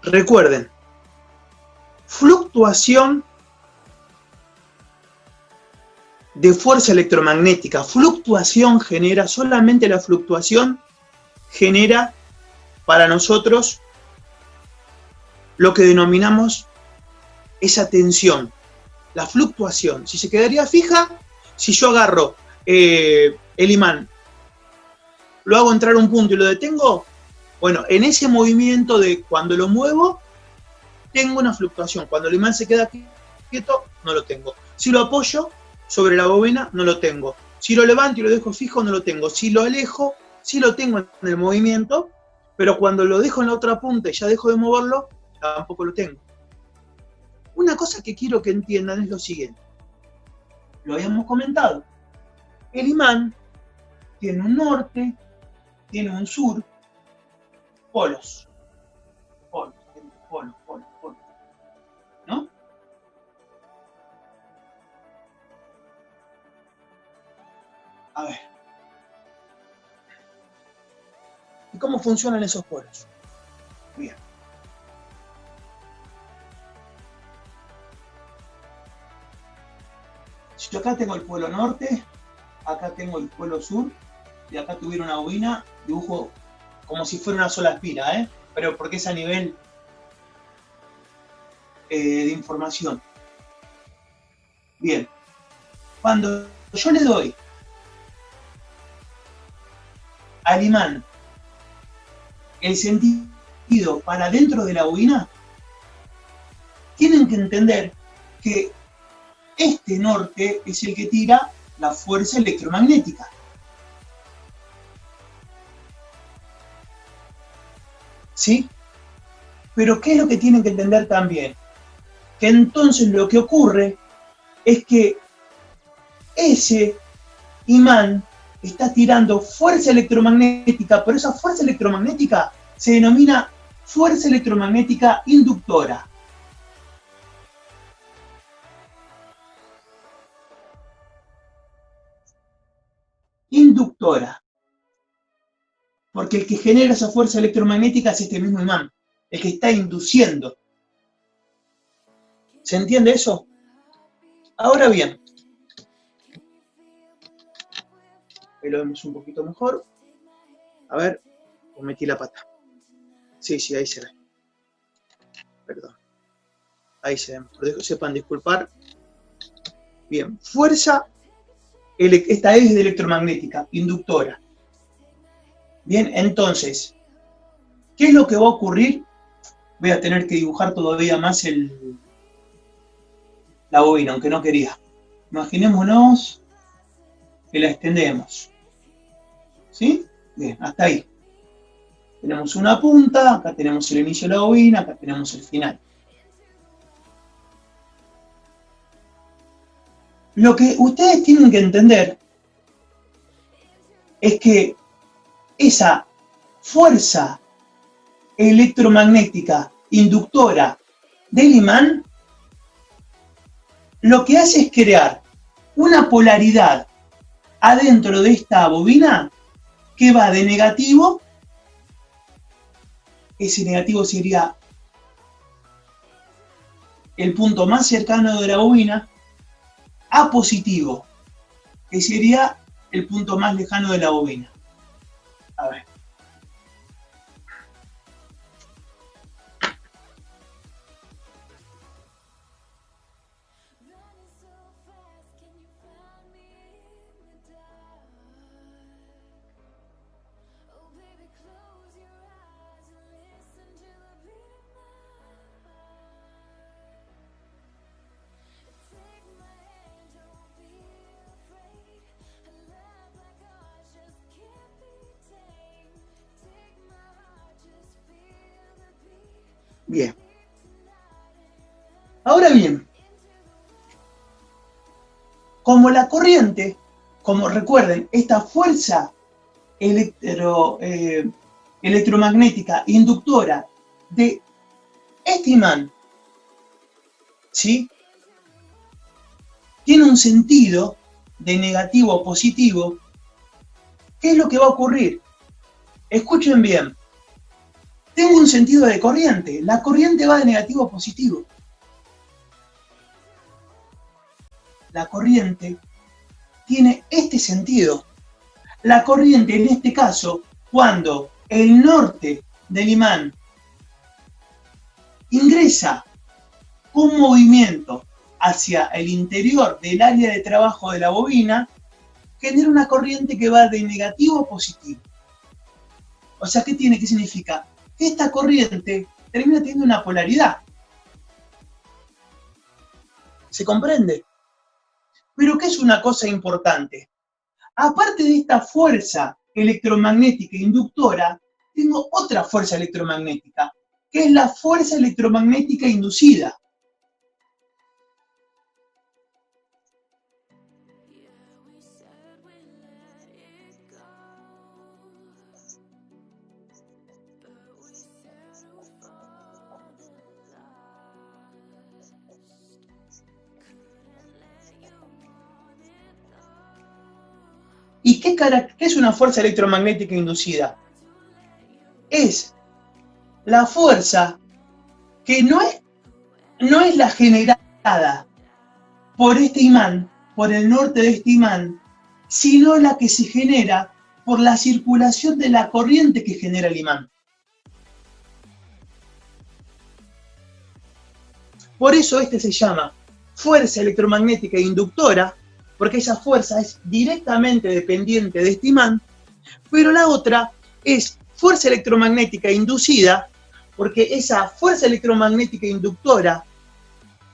Recuerden, fluctuación de fuerza electromagnética. Fluctuación genera, solamente la fluctuación genera para nosotros lo que denominamos esa tensión, la fluctuación. Si se quedaría fija, si yo agarro el imán, lo hago entrar a un punto y lo detengo, bueno, en ese movimiento de cuando lo muevo, tengo una fluctuación. Cuando el imán se queda quieto, no lo tengo. Si lo apoyo sobre la bobina, no lo tengo. Si lo levanto y lo dejo fijo, no lo tengo. Si lo alejo, sí lo tengo en el movimiento, pero cuando lo dejo en la otra punta y ya dejo de moverlo, tampoco lo tengo. Una cosa que quiero que entiendan es lo siguiente. Lo habíamos comentado. El imán tiene un norte, tiene un sur, polos. Polos, polos, polos, polos. ¿No? A ver. ¿Y cómo funcionan esos polos? Bien. Si yo acá tengo el polo norte, acá tengo el polo sur, y acá tuviera una bobina, dibujo como si fuera una sola espira, pero porque es a nivel de información. Bien. Cuando yo le doy al imán el sentido para dentro de la bobina, tienen que entender que este norte es el que tira la fuerza electromagnética. ¿Sí? Pero ¿qué es lo que tienen que entender también? Que entonces lo que ocurre es que ese imán está tirando fuerza electromagnética, pero esa fuerza electromagnética se denomina fuerza electromagnética inductora. Inductora. Porque el que genera esa fuerza electromagnética es este mismo imán, el que está induciendo. ¿Se entiende eso? Ahora bien, ahí lo vemos un poquito mejor. A ver, metí la pata. Sí, ahí se ve. Perdón. Ahí se ve. Sepan disculpar. Bien, fuerza, esta es de electromagnética, inductora. Bien, entonces, ¿qué es lo que va a ocurrir? Voy a tener que dibujar todavía más la bobina, aunque no quería. Imaginémonos que la extendemos. ¿Sí? Bien, hasta ahí. Tenemos una punta, acá tenemos el inicio de la bobina, acá tenemos el final. Lo que ustedes tienen que entender es que esa fuerza electromagnética inductora del imán lo que hace es crear una polaridad adentro de esta bobina que va de negativo, ese negativo sería el punto más cercano de la bobina, a positivo, que sería el punto más lejano de la bobina. A ver. Bien. Ahora bien, como la corriente, como recuerden, esta fuerza electromagnética inductora de este imán, ¿sí?, tiene un sentido de negativo a positivo, ¿qué es lo que va a ocurrir? Escuchen bien. Tengo un sentido de corriente. La corriente va de negativo a positivo. La corriente tiene este sentido. La corriente, en este caso, cuando el norte del imán ingresa un movimiento hacia el interior del área de trabajo de la bobina, genera una corriente que va de negativo a positivo. O sea, ¿qué significa? Que esta corriente termina teniendo una polaridad. ¿Se comprende? Pero ¿qué es una cosa importante? Aparte de esta fuerza electromagnética inductora, tengo otra fuerza electromagnética, que es la fuerza electromagnética inducida. ¿Y qué es una fuerza electromagnética inducida? Es la fuerza que no es la generada por este imán, por el norte de este imán, sino la que se genera por la circulación de la corriente que genera el imán. Por eso este se llama fuerza electromagnética inductora, porque esa fuerza es directamente dependiente de este imán, pero la otra es fuerza electromagnética inducida, porque esa fuerza electromagnética inductora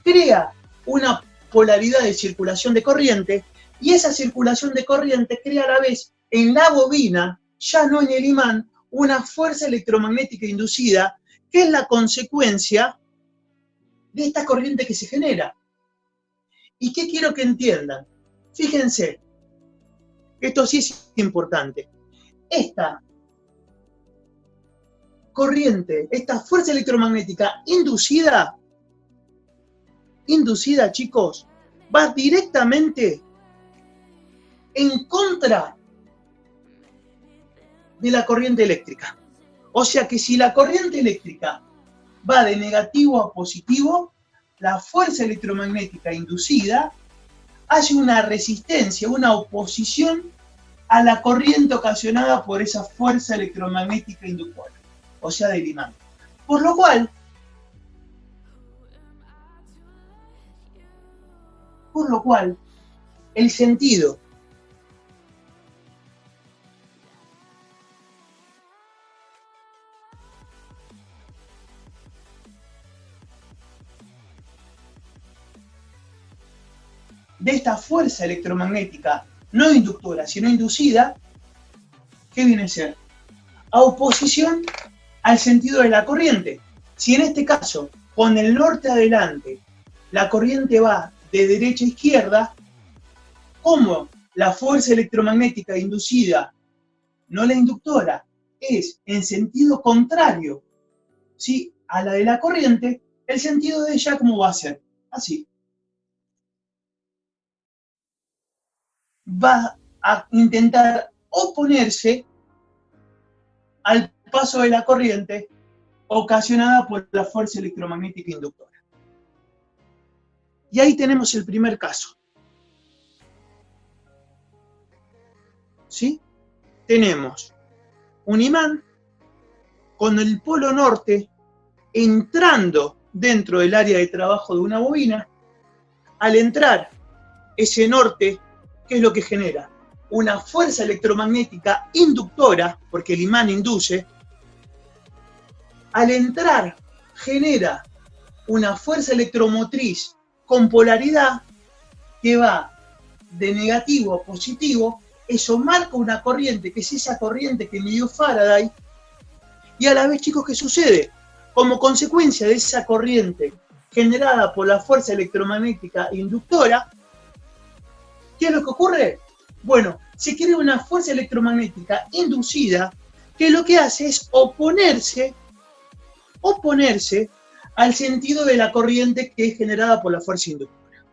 crea una polaridad de circulación de corriente, y esa circulación de corriente crea a la vez en la bobina, ya no en el imán, una fuerza electromagnética inducida, que es la consecuencia de esta corriente que se genera. ¿Y qué quiero que entiendan? Fíjense, esto sí es importante. Esta corriente, esta fuerza electromagnética inducida, chicos, va directamente en contra de la corriente eléctrica. O sea que si la corriente eléctrica va de negativo a positivo, la fuerza electromagnética inducida hace una resistencia, una oposición a la corriente ocasionada por esa fuerza electromagnética inductora, o sea, del imán. Por lo cual, el sentido de esta fuerza electromagnética no inductora, sino inducida, ¿qué viene a ser? A oposición al sentido de la corriente. Si en este caso, con el norte adelante, la corriente va de derecha a izquierda, como la fuerza electromagnética inducida, no la inductora, es en sentido contrario, ¿sí?, a la de la corriente, el sentido de ella, ¿cómo va a ser? Así. Va a intentar oponerse al paso de la corriente ocasionada por la fuerza electromagnética inductora. Y ahí tenemos el primer caso. ¿Sí? Tenemos un imán con el polo norte entrando dentro del área de trabajo de una bobina. Al entrar ese norte, ¿qué es lo que genera? Una fuerza electromagnética inductora, porque el imán induce. Al entrar, genera una fuerza electromotriz con polaridad que va de negativo a positivo. Eso marca una corriente, que es esa corriente que midió Faraday. Y a la vez, chicos, ¿qué sucede? Como consecuencia de esa corriente generada por la fuerza electromagnética inductora, ¿qué es lo que ocurre? Bueno, se crea una fuerza electromagnética inducida que lo que hace es oponerse al sentido de la corriente que es generada por la fuerza inductora.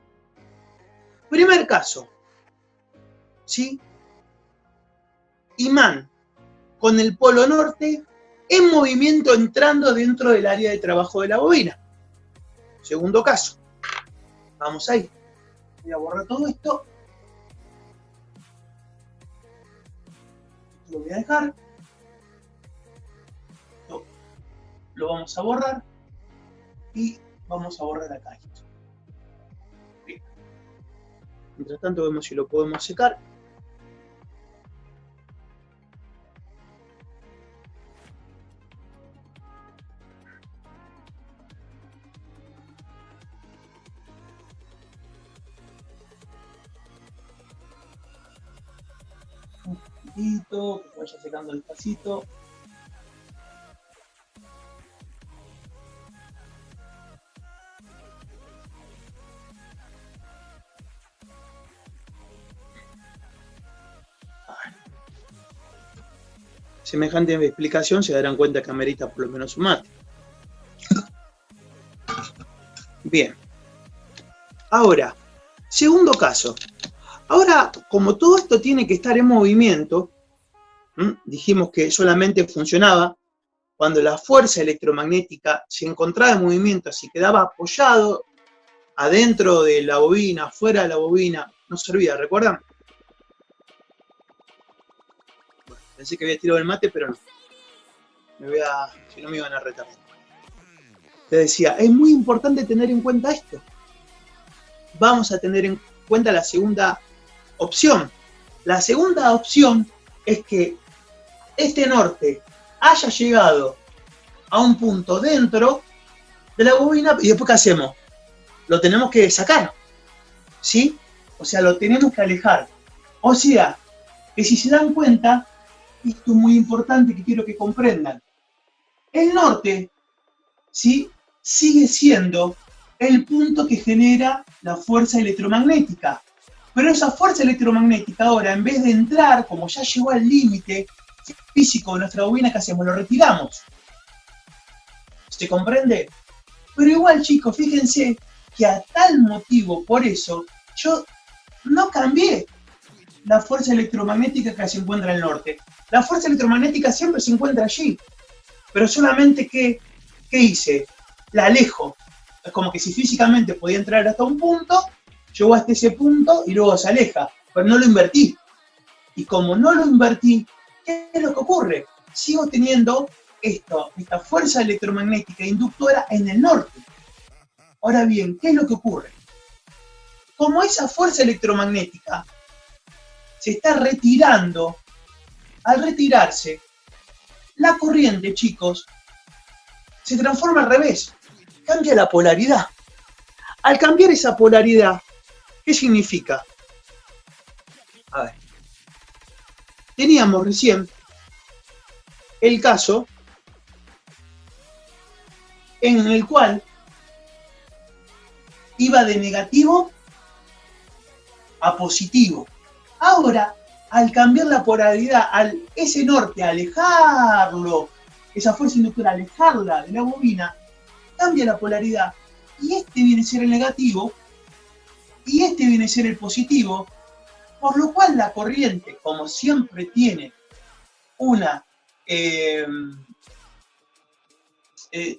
Primer caso, ¿sí? Imán con el polo norte en movimiento entrando dentro del área de trabajo de la bobina. Segundo caso, vamos ahí. Voy a borrar todo esto. Lo voy a dejar. Lo vamos a borrar. Y vamos a borrar acá esto. Bien. Mientras tanto vemos si lo podemos secar. Un poquitito, que se vaya secando despacito. Semejante explicación se darán cuenta que amerita por lo menos un mate. Bien. Ahora, segundo caso. Ahora, como todo esto tiene que estar en movimiento, dijimos que solamente funcionaba cuando la fuerza electromagnética se encontraba en movimiento, si quedaba apoyado adentro de la bobina, fuera de la bobina, no servía, ¿recuerdan? Bueno, pensé que había tirado el mate, pero no. Si no me iban a retar. Te decía, es muy importante tener en cuenta esto. Vamos a tener en cuenta la segunda opción. La segunda opción es que este norte haya llegado a un punto dentro de la bobina y después ¿qué hacemos? Lo tenemos que sacar, ¿sí? O sea, lo tenemos que alejar. O sea, que si se dan cuenta, esto es muy importante que quiero que comprendan. El norte, ¿sí? Sigue siendo el punto que genera la fuerza electromagnética. Pero esa fuerza electromagnética ahora, en vez de entrar, como ya llegó al límite físico de nuestra bobina, ¿qué hacemos? Lo retiramos. ¿Se comprende? Pero igual, chicos, fíjense que a tal motivo, por eso, yo no cambié la fuerza electromagnética que se encuentra en el norte. La fuerza electromagnética siempre se encuentra allí, pero solamente que, ¿qué hice? La alejo. Es como que si físicamente podía entrar hasta un punto, llegó hasta ese punto y luego se aleja, pero no lo invertí. Y como no lo invertí, ¿qué es lo que ocurre? Sigo teniendo esta fuerza electromagnética inductora en el norte. Ahora bien, ¿qué es lo que ocurre? Como esa fuerza electromagnética se está retirando, al retirarse, la corriente, chicos, se transforma al revés, cambia la polaridad. Al cambiar esa polaridad, ¿qué significa? A ver, teníamos recién el caso en el cual iba de negativo a positivo. Ahora, al cambiar la polaridad, al ese norte, alejarlo, esa fuerza inductora, alejarla de la bobina, cambia la polaridad. Y este viene a ser el negativo, y este viene a ser el positivo, por lo cual la corriente, como siempre tiene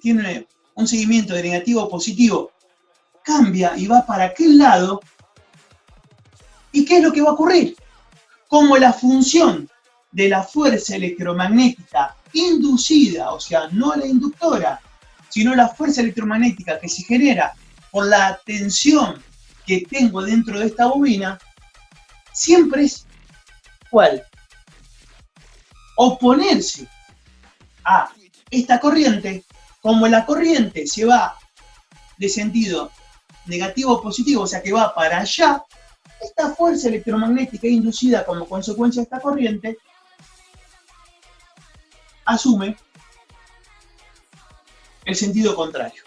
tiene un seguimiento de negativo a positivo, cambia y va para aquel lado. ¿Y qué es lo que va a ocurrir? Como la función de la fuerza electromagnética inducida, o sea, no la inductora, sino la fuerza electromagnética que se genera por la tensión que tengo dentro de esta bobina, siempre es ¿cuál? Oponerse a esta corriente. Como la corriente se va de sentido negativo o positivo, o sea que va para allá, esta fuerza electromagnética inducida como consecuencia de esta corriente asume el sentido contrario.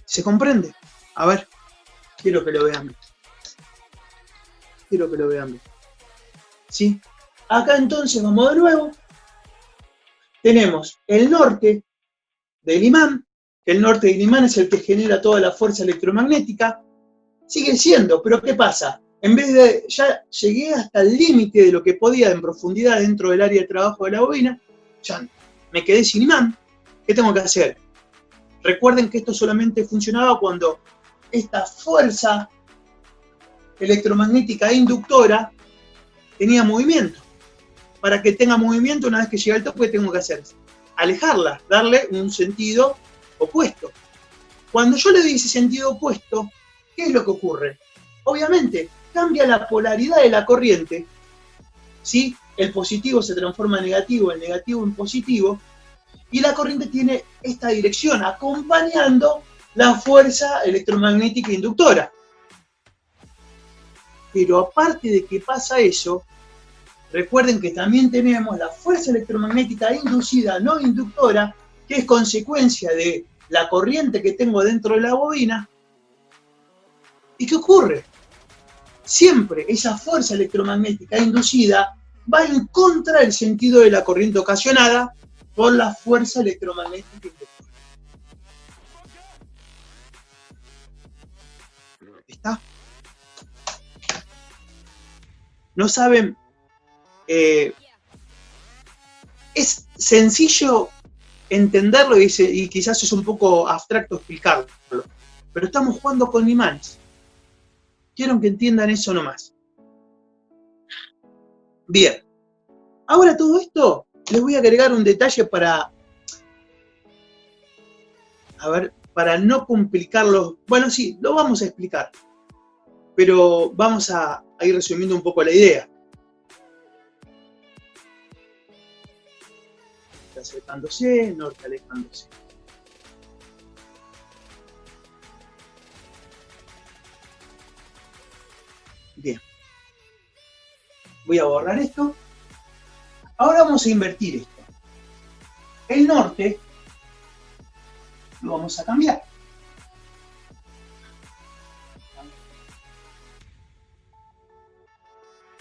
¿Se comprende? A ver, quiero que lo vean bien. Quiero que lo vean bien. ¿Sí? Acá entonces vamos de nuevo. Tenemos el norte del imán, que el norte del imán es el que genera toda la fuerza electromagnética. Sigue siendo, pero ¿qué pasa? En vez de, ya llegué hasta el límite de lo que podía en profundidad dentro del área de trabajo de la bobina, ya me quedé sin imán. ¿Qué tengo que hacer? Recuerden que esto solamente funcionaba cuando esta fuerza electromagnética inductora tenía movimiento. Para que tenga movimiento, una vez que llega al tope, ¿qué tengo que hacer? Alejarla, darle un sentido opuesto. Cuando yo le doy ese sentido opuesto, ¿qué es lo que ocurre? Obviamente, cambia la polaridad de la corriente, ¿sí? El positivo se transforma en negativo, el negativo en positivo, y la corriente tiene esta dirección, acompañando la fuerza electromagnética inductora. Pero aparte de que pasa eso, recuerden que también tenemos la fuerza electromagnética inducida, no inductora, que es consecuencia de la corriente que tengo dentro de la bobina. ¿Y qué ocurre? Siempre esa fuerza electromagnética inducida va en contra del sentido de la corriente ocasionada por la fuerza electromagnética inductora. ¿Está? No saben... es sencillo entenderlo y quizás es un poco abstracto explicarlo, pero estamos jugando con imanes. Quiero que entiendan eso nomás. Bien, ahora todo esto les voy a agregar un detalle para no complicarlo. Bueno, sí, lo vamos a explicar, pero vamos a ir resumiendo un poco la idea. acercándose, norte alejándose. Bien. Voy a borrar esto. Ahora vamos a invertir esto. El norte lo vamos a cambiar.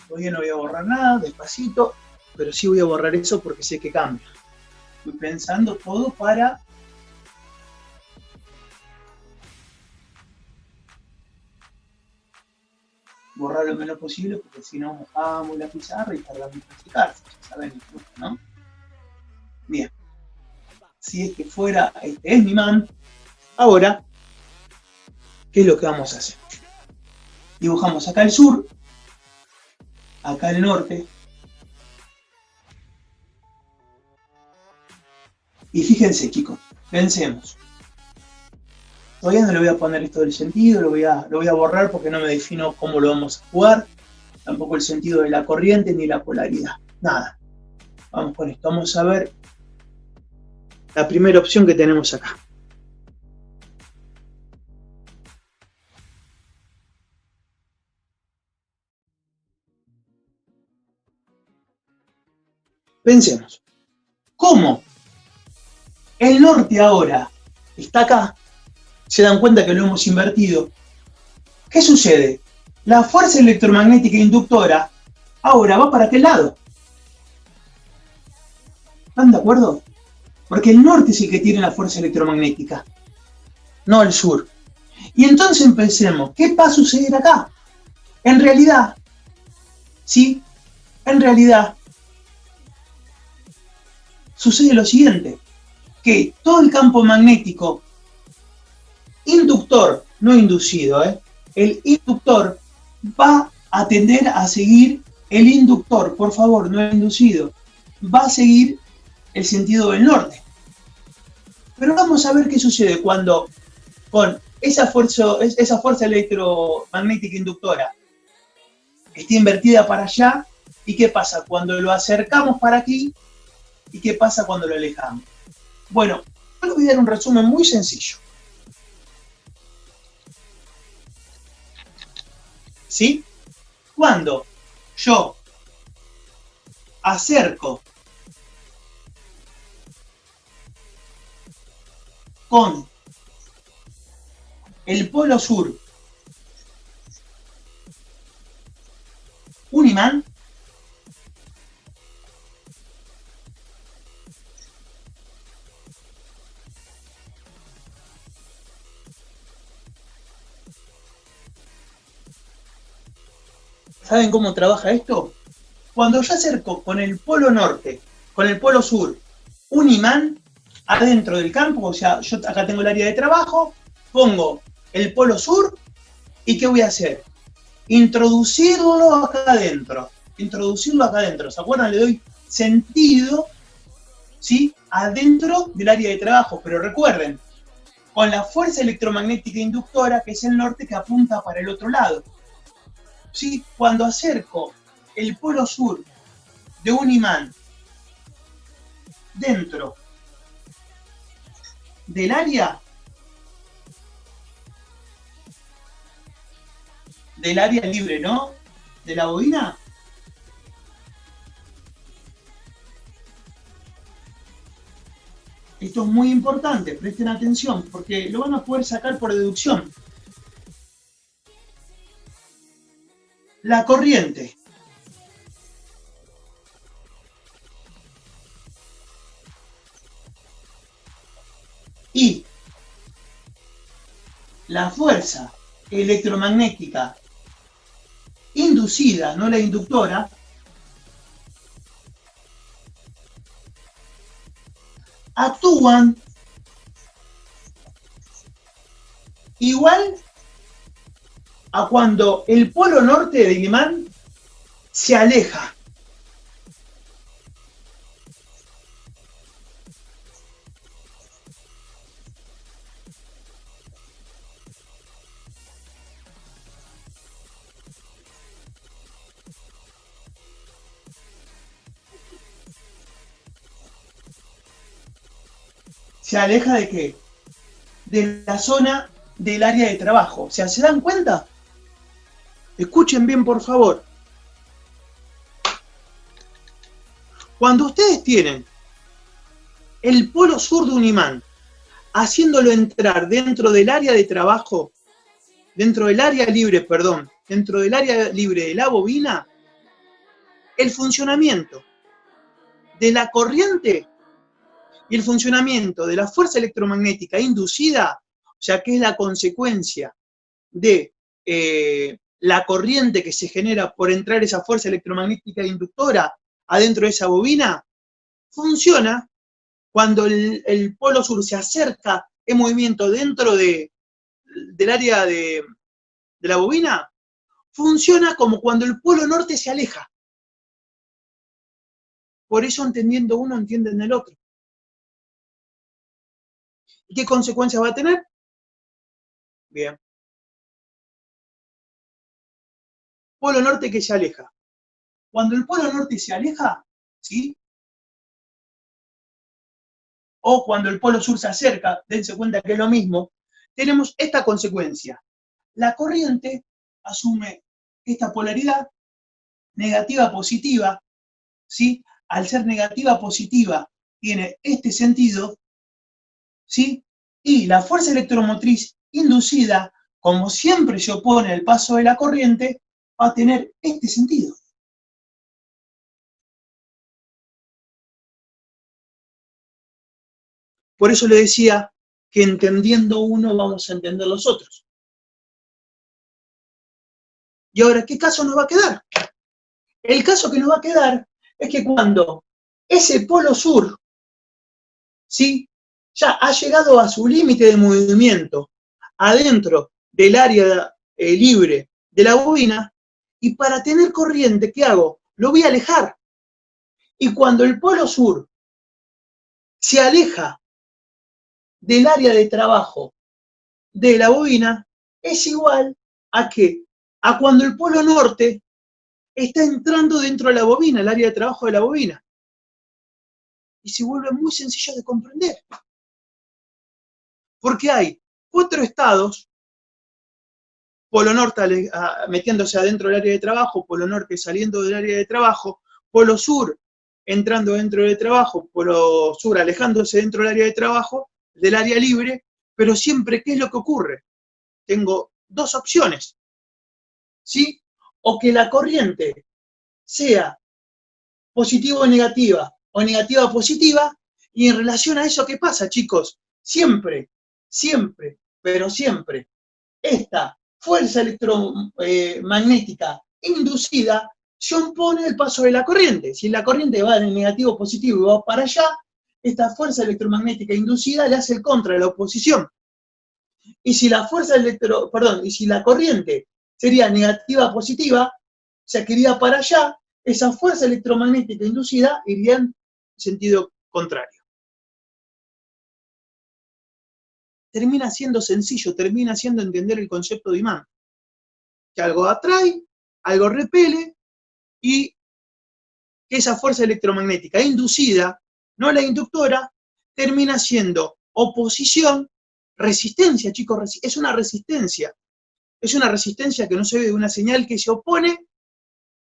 Todavía no voy a borrar nada, despacito, pero sí voy a borrar eso porque sé que cambia. Estoy pensando todo para borrar lo menos posible, porque si no mojamos la pizarra y tardamos en practicarse, ya saben el truco, ¿no? Bien. Si es que fuera, este es mi man. Ahora, ¿qué es lo que vamos a hacer? Dibujamos acá el sur, acá el norte. Y fíjense, chicos, pensemos. Todavía no le voy a poner esto del sentido, lo voy a borrar porque no me defino cómo lo vamos a jugar. Tampoco el sentido de la corriente ni la polaridad. Nada. Vamos con esto. Vamos a ver la primera opción que tenemos acá. Pensemos. ¿Cómo el norte ahora está acá? Se dan cuenta que lo hemos invertido. ¿Qué sucede? La fuerza electromagnética inductora ahora va para aquel lado. ¿Están de acuerdo? Porque el norte es el que tiene la fuerza electromagnética, no el sur. Y entonces pensemos, ¿qué va a suceder acá? En realidad, ¿sí? En realidad, sucede lo siguiente, que todo el campo magnético inductor, no inducido, el inductor va a tender a seguir el inductor, por favor, no el inducido, va a seguir el sentido del norte. Pero vamos a ver qué sucede cuando con esa fuerza electromagnética inductora está invertida para allá, y qué pasa cuando lo acercamos para aquí, y qué pasa cuando lo alejamos. Bueno, yo les voy a dar un resumen muy sencillo. ¿Sí? Cuando yo acerco con el polo sur un imán, ¿saben cómo trabaja esto? Cuando yo acerco con el polo norte, con el polo sur, un imán adentro del campo, o sea, yo acá tengo el área de trabajo, pongo el polo sur, ¿y qué voy a hacer? Introducirlo acá adentro, ¿se acuerdan? Le doy sentido, ¿sí? Adentro del área de trabajo, pero recuerden, con la fuerza electromagnética inductora, que es el norte, que apunta para el otro lado. ¿Sí? Cuando acerco el polo sur de un imán dentro del área libre, ¿no? De la bobina. Esto es muy importante, presten atención, porque lo van a poder sacar por deducción. La corriente y la fuerza electromagnética inducida, no la inductora, actúan igual a cuando el polo norte del imán se aleja. se aleja de qué? De la zona del área de trabajo. O sea, ¿se dan cuenta? Escuchen bien, por favor. Cuando ustedes tienen el polo sur de un imán, haciéndolo entrar dentro del área de trabajo, dentro del área libre, perdón, dentro del área libre de la bobina, el funcionamiento de la corriente y el funcionamiento de la fuerza electromagnética inducida, o sea, que es la consecuencia de la corriente que se genera por entrar esa fuerza electromagnética inductora adentro de esa bobina, funciona cuando el polo sur se acerca en movimiento dentro del área de la bobina, funciona como cuando el polo norte se aleja. Por eso, entendiendo uno, entienden el otro. ¿Y qué consecuencias va a tener? Bien. Polo norte que se aleja. Cuando el polo norte se aleja, ¿sí? O cuando el polo sur se acerca, dense cuenta que es lo mismo, tenemos esta consecuencia. La corriente asume esta polaridad negativa-positiva, ¿sí? Al ser negativa-positiva, tiene este sentido, ¿sí? Y la fuerza electromotriz inducida, como siempre se opone al paso de la corriente, va a tener este sentido. Por eso le decía que entendiendo uno vamos a entender los otros. Y ahora, ¿qué caso nos va a quedar? El caso que nos va a quedar es que cuando ese polo sur, ¿sí?, ya ha llegado a su límite de movimiento adentro del área libre de la bobina, y para tener corriente, ¿qué hago? Lo voy a alejar. Y cuando el polo sur se aleja del área de trabajo de la bobina, es igual a ¿qué? A cuando el polo norte está entrando dentro de la bobina, el área de trabajo de la bobina. Y se vuelve muy sencillo de comprender. Porque hay 4 estados, polo norte metiéndose adentro del área de trabajo, polo norte saliendo del área de trabajo, polo sur entrando dentro del trabajo, polo sur alejándose dentro del área de trabajo, del área libre, pero siempre, ¿qué es lo que ocurre? Tengo 2 opciones, ¿sí? O que la corriente sea positiva o negativa o positiva, y en relación a eso, ¿qué pasa, chicos? Siempre, pero siempre, esta fuerza electromagnética inducida se opone al paso de la corriente. Si la corriente va de negativo a positivo y va para allá, esta fuerza electromagnética inducida le hace el contra de la oposición. Y si la y si la corriente sería negativa a positiva, o sea, que iría para allá, esa fuerza electromagnética inducida iría en sentido contrario. Termina siendo sencillo, termina siendo entender el concepto de imán. Que algo atrae, algo repele, y que esa fuerza electromagnética inducida, no la inductora, termina siendo oposición, resistencia, chicos, es una resistencia. Es una resistencia que no se ve de una señal que se opone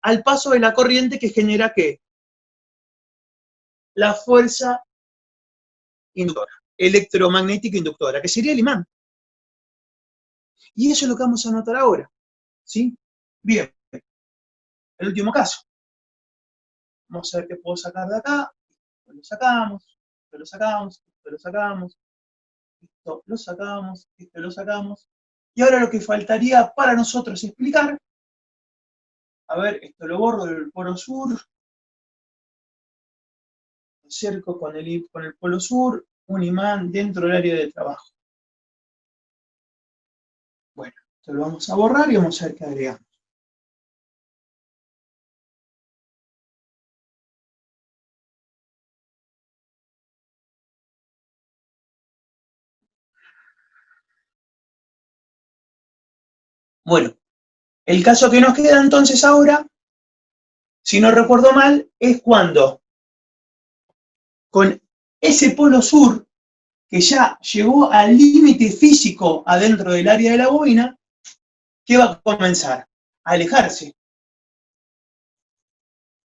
al paso de la corriente que genera ¿qué? La fuerza inductora, electromagnética inductora, que sería el imán. Y eso es lo que vamos a notar ahora, ¿sí? Bien, el último caso. Vamos a ver qué puedo sacar de acá. Esto lo sacamos, esto lo sacamos, esto lo sacamos, esto lo sacamos, esto lo sacamos. Y ahora lo que faltaría para nosotros explicar, a ver, esto lo borro del polo sur, lo acerco con el polo sur, un imán dentro del área de trabajo. Bueno, esto lo vamos a borrar y vamos a ver qué agregamos. Bueno, el caso que nos queda entonces ahora, si no recuerdo mal, es cuando con ese polo sur, que ya llegó al límite físico adentro del área de la bobina, ¿qué va a comenzar? A alejarse.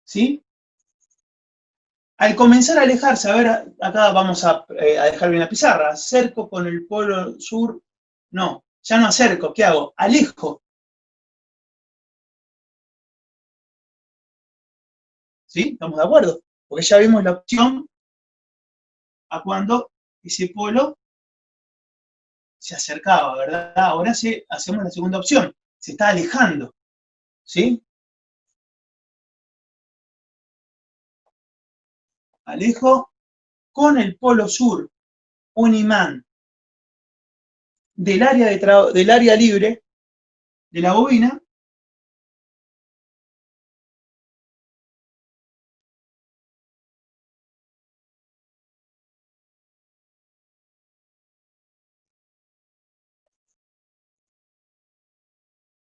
¿Sí? Al comenzar a alejarse, a ver, acá vamos a dejar bien la pizarra, acerco con el polo sur, no, ya no acerco, ¿qué hago? Alejo, ¿sí? ¿Estamos de acuerdo? Porque ya vimos la opción a cuando ese polo se acercaba, ¿verdad? Ahora hacemos la segunda opción, se está alejando, ¿sí? Alejo con el polo sur, un imán del área libre de la bobina.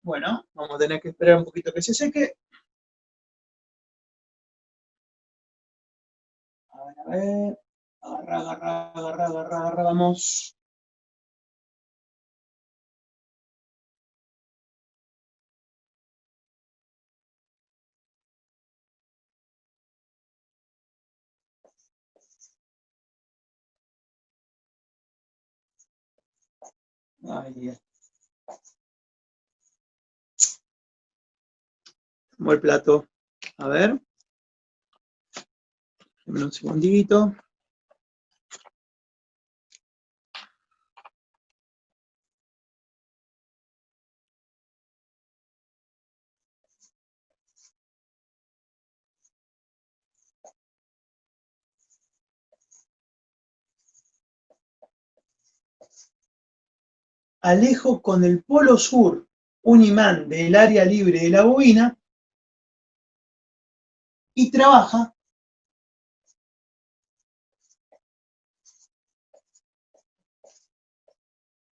Bueno, vamos a tener que esperar un poquito que se seque. A ver, agarra, agarra, agarra, agarra, agarra, vamos. Ahí, como el plato. A ver, dame un segundito. Alejo con el polo sur un imán del área libre de la bobina y trabaja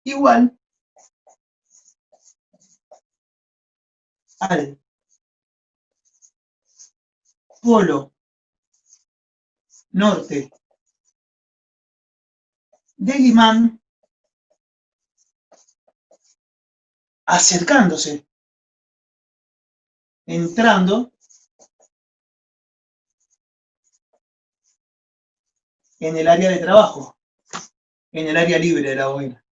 igual al polo norte del imán, acercándose, entrando en el área de trabajo, en el área libre de la bobina.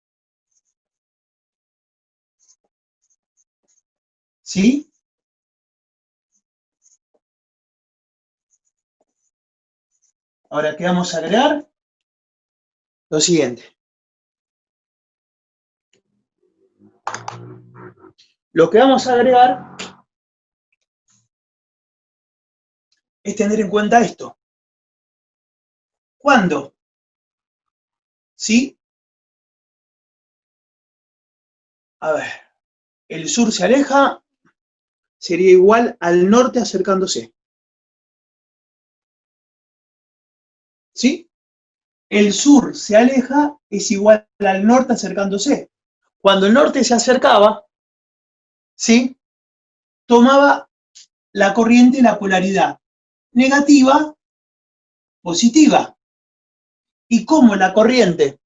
¿Sí? Ahora, ¿qué vamos a agregar? Lo siguiente. Lo que vamos a agregar es tener en cuenta esto. ¿Cuándo? ¿Sí? A ver, el sur se aleja, sería igual al norte acercándose. ¿Sí? El sur se aleja es igual al norte acercándose. Cuando el norte se acercaba, ¿sí? Tomaba la corriente la polaridad negativa, positiva. Y como la corriente,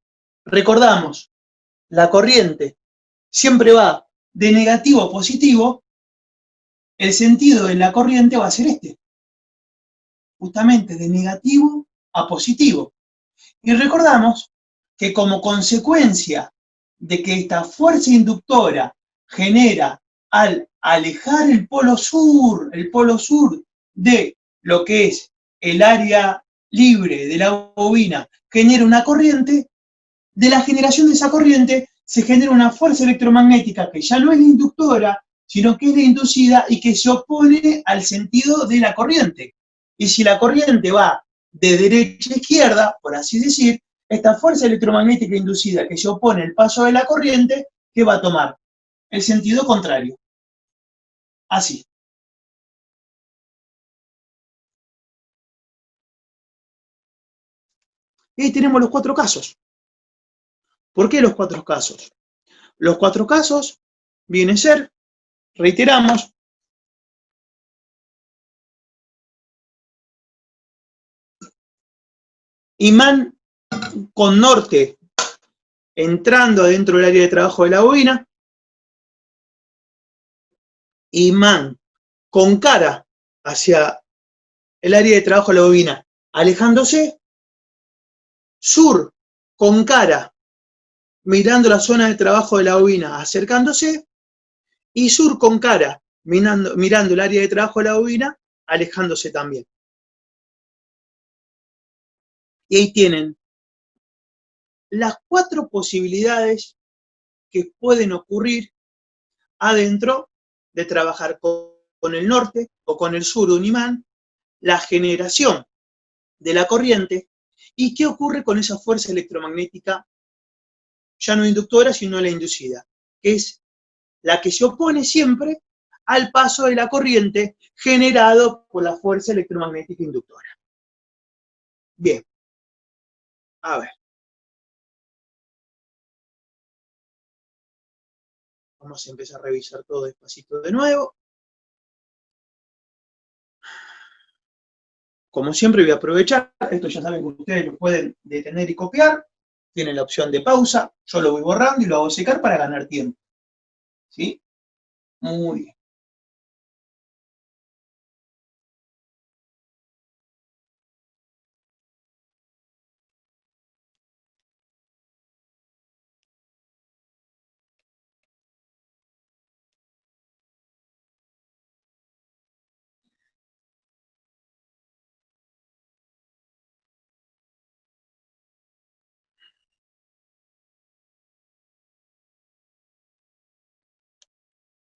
recordamos, la corriente siempre va de negativo a positivo, el sentido de la corriente va a ser este, justamente de negativo a positivo. Y recordamos que como consecuencia de que esta fuerza inductora genera al alejar el polo sur de lo que es el área libre de la bobina, genera una corriente, de la generación de esa corriente se genera una fuerza electromagnética que ya no es la inductora, sino que es la inducida y que se opone al sentido de la corriente. Y si la corriente va de derecha a izquierda, por así decir, esta fuerza electromagnética inducida que se opone al paso de la corriente, ¿qué va a tomar? El sentido contrario. Así. Y ahí tenemos los cuatro casos. ¿Por qué los cuatro casos? Los cuatro casos vienen a ser, reiteramos, imán con norte entrando adentro del área de trabajo de la bobina, imán con cara hacia el área de trabajo de la bobina, alejándose, sur con cara mirando la zona de trabajo de la bobina, acercándose, y sur con cara mirando el área de trabajo de la bobina, alejándose también. Y ahí tienen las 4 posibilidades que pueden ocurrir adentro de trabajar con el norte o con el sur de un imán, la generación de la corriente y qué ocurre con esa fuerza electromagnética ya no inductora, sino la inducida, que es la que se opone siempre al paso de la corriente generado por la fuerza electromagnética inductora. Bien, a ver. Vamos a empezar a revisar todo despacito de nuevo. Como siempre voy a aprovechar, esto ya saben que ustedes lo pueden detener y copiar, tienen la opción de pausa, yo lo voy borrando y lo hago secar para ganar tiempo. ¿Sí? Muy bien.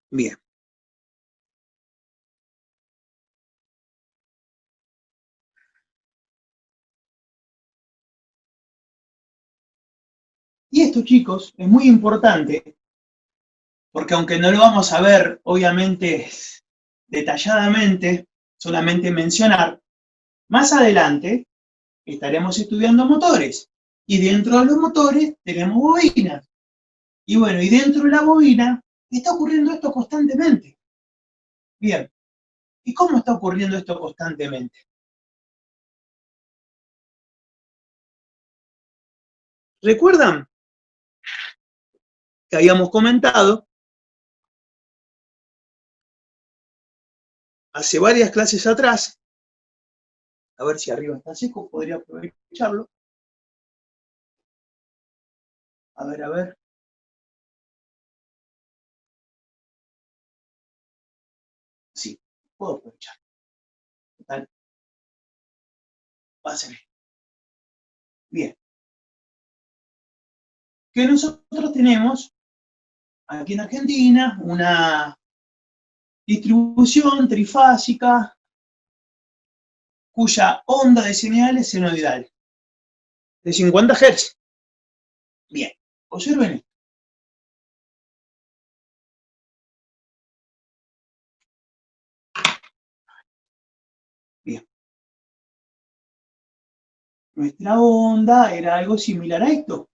Bien. Y esto, chicos, es muy importante, porque aunque no lo vamos a ver, obviamente, detalladamente, solamente mencionar, más adelante estaremos estudiando motores. Y dentro de los motores tenemos bobinas. Y bueno, y dentro de la bobina está ocurriendo esto constantemente. Bien, ¿y cómo está ocurriendo esto constantemente? ¿Recuerdan que habíamos comentado hace varias clases atrás? A ver si arriba está seco, podría aprovecharlo. A ver, a ver. Sí, puedo aprovechar. Total, va a ser bien. Que nosotros tenemos aquí en Argentina una distribución trifásica cuya onda de señal es senoidal, de 50 Hz. Bien, observen esto. Bien. Nuestra onda era algo similar a esto,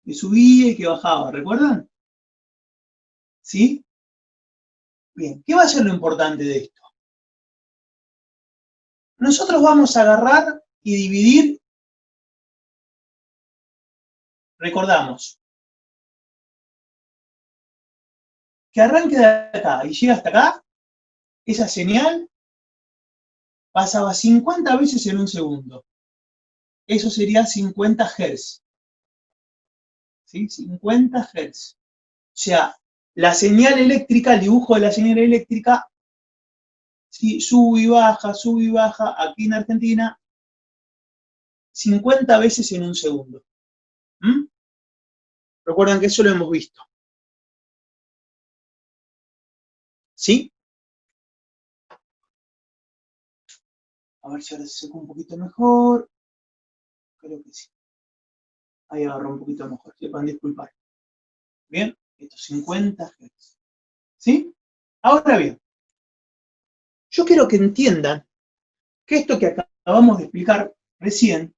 que subía y que bajaba, ¿recuerdan? ¿Sí? Bien, ¿qué va a ser lo importante de esto? Nosotros vamos a agarrar y dividir, recordamos, que arranque de acá y llega hasta acá, esa señal pasaba 50 veces en un segundo. Eso sería 50 Hz. ¿Sí? 50 Hz. O sea, la señal eléctrica, el dibujo de la señal eléctrica, ¿sí? Sube y baja, aquí en Argentina, 50 veces en un segundo. ¿Mm? Recuerdan que eso lo hemos visto. ¿Sí? A ver si ahora se seca un poquito mejor. Creo que sí. Ahí agarró un poquito mejor. Sepan disculpar. Bien, estos 50 Hz. ¿Sí? Ahora bien, yo quiero que entiendan que esto que acabamos de explicar recién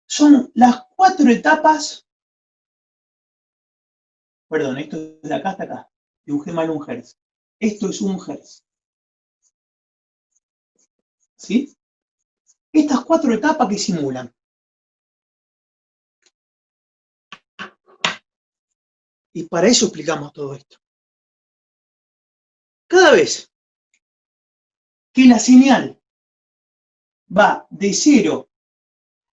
son las 4 etapas. Perdón, esto es de acá hasta acá. Dibujé mal un Hz. Esto es un Hz. ¿Sí? estas 4 etapas que simulan. Y para eso explicamos todo esto. Cada vez que la señal va de 0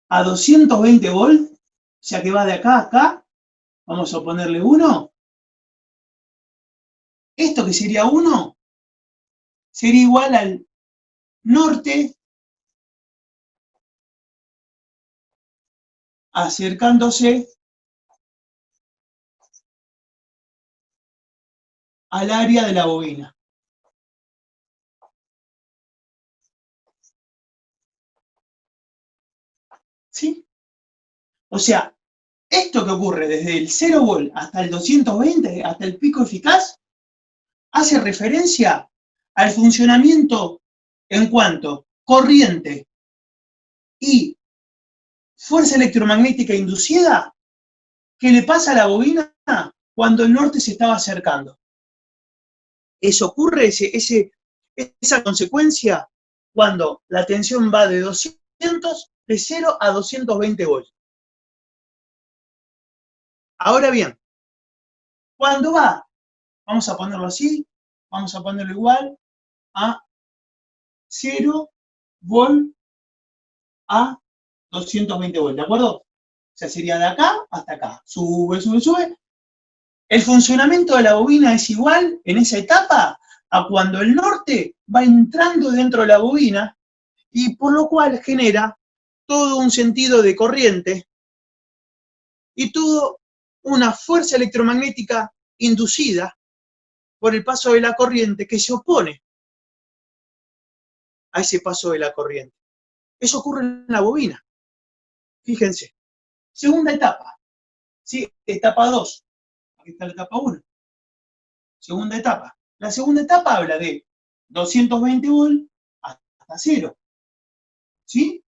a 220 volts, o sea que va de acá a acá, vamos a ponerle 1, esto que sería 1, sería igual al norte acercándose al área de la bobina. ¿Sí? O sea, esto que ocurre desde el 0 volt hasta el 220, hasta el pico eficaz, hace referencia al funcionamiento en cuanto corriente y fuerza electromagnética inducida que le pasa a la bobina cuando el norte se estaba acercando. Eso ocurre, esa consecuencia, cuando la tensión va de 0 a 220 volts. Ahora bien, cuando va, vamos a ponerlo así, vamos a ponerlo igual a 0 volt a 220 volts, ¿de acuerdo? O sea, sería de acá hasta acá. Sube, sube, sube. El funcionamiento de la bobina es igual en esa etapa a cuando el norte va entrando dentro de la bobina y por lo cual genera todo un sentido de corriente y toda una fuerza electromagnética inducida por el paso de la corriente que se opone a ese paso de la corriente. Eso ocurre en la bobina. Fíjense. Segunda etapa. ¿Sí? Etapa 2. Aquí está la etapa 1. Segunda etapa. La segunda etapa habla de 220 volts hasta 0. ¿Sí?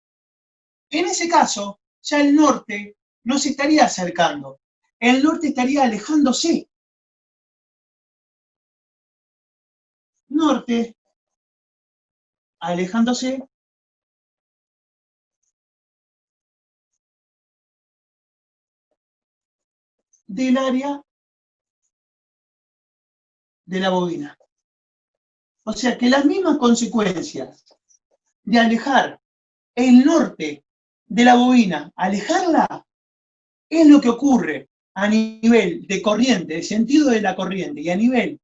En ese caso, ya el norte no se estaría acercando. El norte estaría alejándose. Norte alejándose del área de la bobina. O sea que las mismas consecuencias de alejar el norte de la bobina, alejarla, es lo que ocurre a nivel de corriente, de sentido de la corriente y a nivel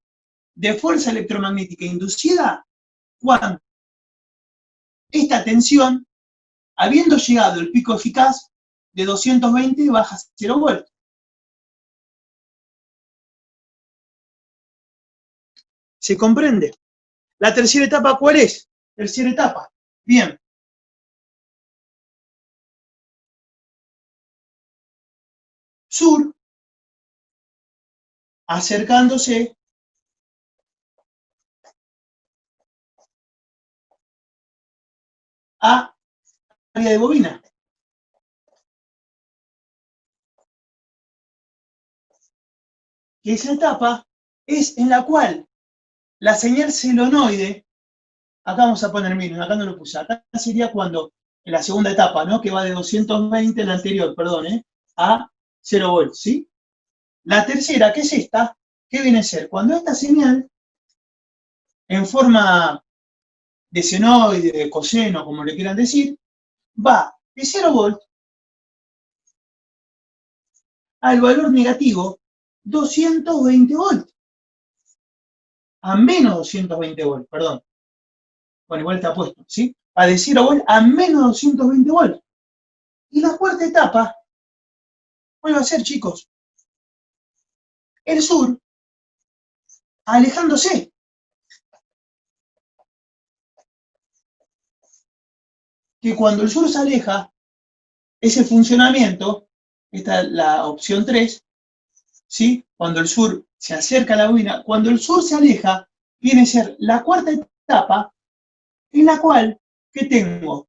de fuerza electromagnética inducida cuando esta tensión, habiendo llegado el pico eficaz de 220, baja a 0 volts. ¿Se comprende? La tercera etapa, ¿cuál es? Tercera etapa. Bien. Sur, acercándose a área de bobina. Que esa etapa es en la cual la señal solenoide, acá vamos a poner, miren, acá no lo puse, acá sería cuando, en la segunda etapa, ¿no? Que va de 220, en la anterior, perdón, a 0 volts, ¿sí? La tercera, que es esta, ¿qué viene a ser? Cuando esta señal, en forma de senoide, de coseno, como le quieran decir, va de 0 volts al valor negativo 220 volts, a menos 220 volts, perdón. Bueno, igual está puesto, ¿sí? Va de 0 volts a menos 220 volts. Y la cuarta etapa, ¿cuál va a ser, chicos? El sur, alejándose. Que cuando el sur se aleja, ese funcionamiento, esta es la opción 3, ¿sí? Cuando el sur se acerca a la bobina, cuando el sur se aleja, viene a ser la cuarta etapa en la cual, ¿qué tengo?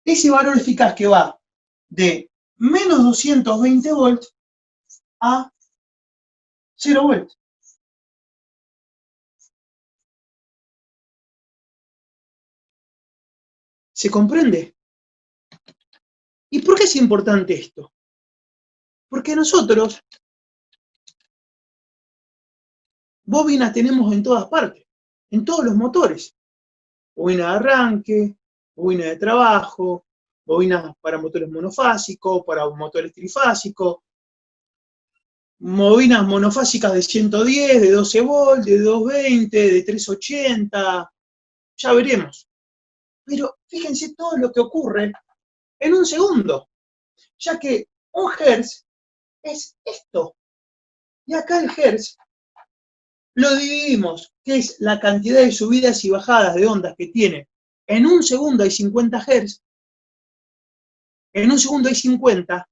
Ese valor eficaz que va de menos 220 volts a 0 volts. ¿Se comprende? ¿Y por qué es importante esto? Porque nosotros bobinas tenemos en todas partes, en todos los motores. Bobina de arranque, bobina de trabajo, bobinas para motores monofásicos, para motores trifásicos, bobinas monofásicas de 110, de 12 volt, de 220, de 380, ya veremos. Pero fíjense todo lo que ocurre en un segundo, ya que un hertz es esto. Y acá el hertz lo dividimos, que es la cantidad de subidas y bajadas de ondas que tiene. En un segundo hay 50 Hz, en un segundo hay 50,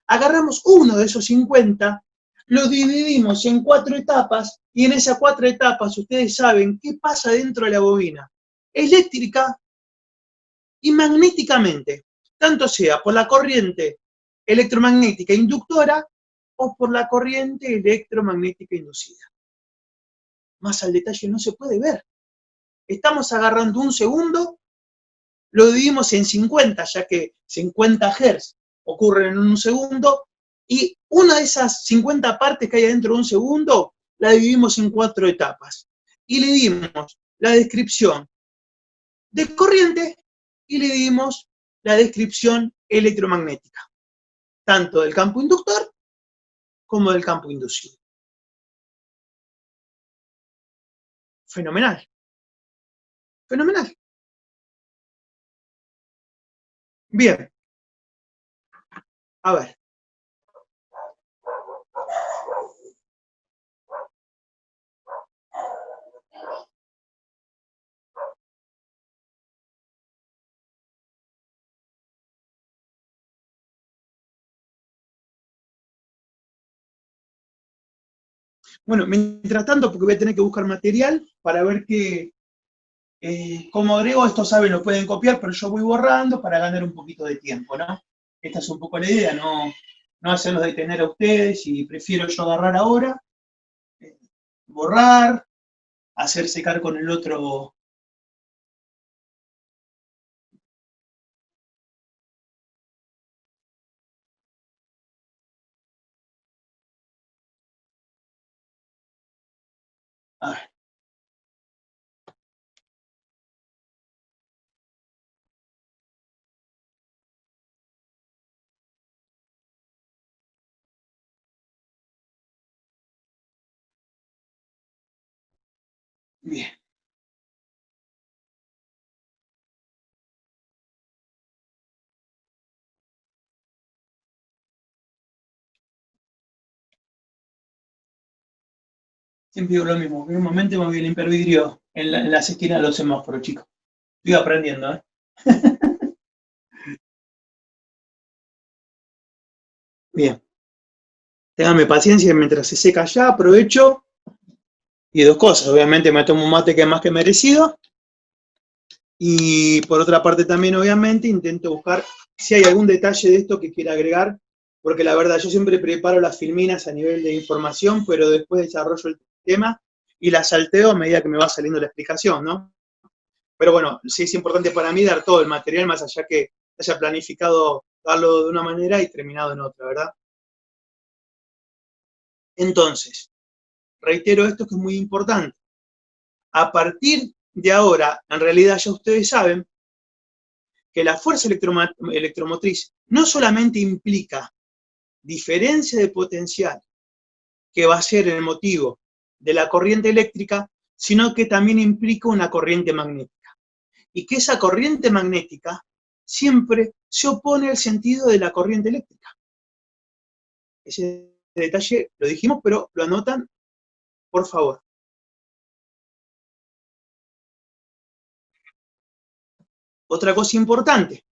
agarramos uno de esos 50, lo dividimos en 4 etapas, y en esas 4 etapas ustedes saben qué pasa dentro de la bobina, eléctrica y magnéticamente, tanto sea por la corriente electromagnética inductora o por la corriente electromagnética inducida. Más al detalle no se puede ver. Estamos agarrando un segundo, lo dividimos en 50, ya que 50 Hz ocurren en un segundo, y una de esas 50 partes que hay dentro de un segundo, la dividimos en 4 etapas. Y le dimos la descripción de corriente y le dimos la descripción electromagnética, tanto del campo inductor como del campo inducido. Fenomenal. Fenomenal. Bien. A ver. Bueno, mientras tanto, porque voy a tener que buscar material para ver qué, como agrego, esto saben, lo pueden copiar, pero yo voy borrando para ganar un poquito de tiempo, ¿no? Esta es un poco la idea, no hacerlos detener a ustedes, y prefiero yo agarrar ahora, borrar, hacer secar con el otro. A ver. Bien. Siempre digo lo mismo, en un momento me voy a limpiar vidrio en las esquinas de los semáforos, chicos. Estoy aprendiendo, ¿eh? Bien. Ténganme paciencia mientras se seca ya, aprovecho. Y dos cosas, obviamente me tomo un mate que es más que merecido. Y por otra parte también, obviamente, intento buscar si hay algún detalle de esto que quiera agregar, porque la verdad, yo siempre preparo las filminas a nivel de información, pero después desarrollo el tema y la salteo a medida que me va saliendo la explicación, ¿no? Pero bueno, sí es importante para mí dar todo el material, más allá que haya planificado darlo de una manera y terminado en otra, ¿verdad? Entonces, reitero esto que es muy importante. A partir de ahora, en realidad ya ustedes saben que la fuerza electromotriz no solamente implica diferencia de potencial, que va a ser el motivo de la corriente eléctrica, sino que también implica una corriente magnética. Y que esa corriente magnética siempre se opone al sentido de la corriente eléctrica. Ese detalle lo dijimos, pero lo anotan, por favor. Otra cosa importante.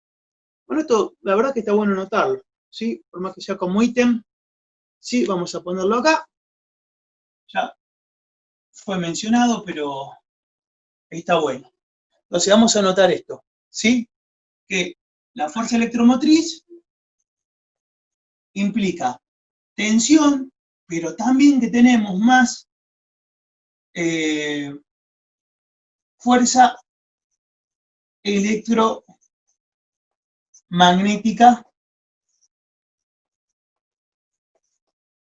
Bueno, esto la verdad que está bueno anotarlo, ¿sí? Por más que sea como ítem, sí, vamos a ponerlo acá. Ya fue mencionado, pero está bueno. Entonces vamos a anotar esto, ¿sí? Que la fuerza electromotriz implica tensión, pero también que tenemos más fuerza electromagnética. magnética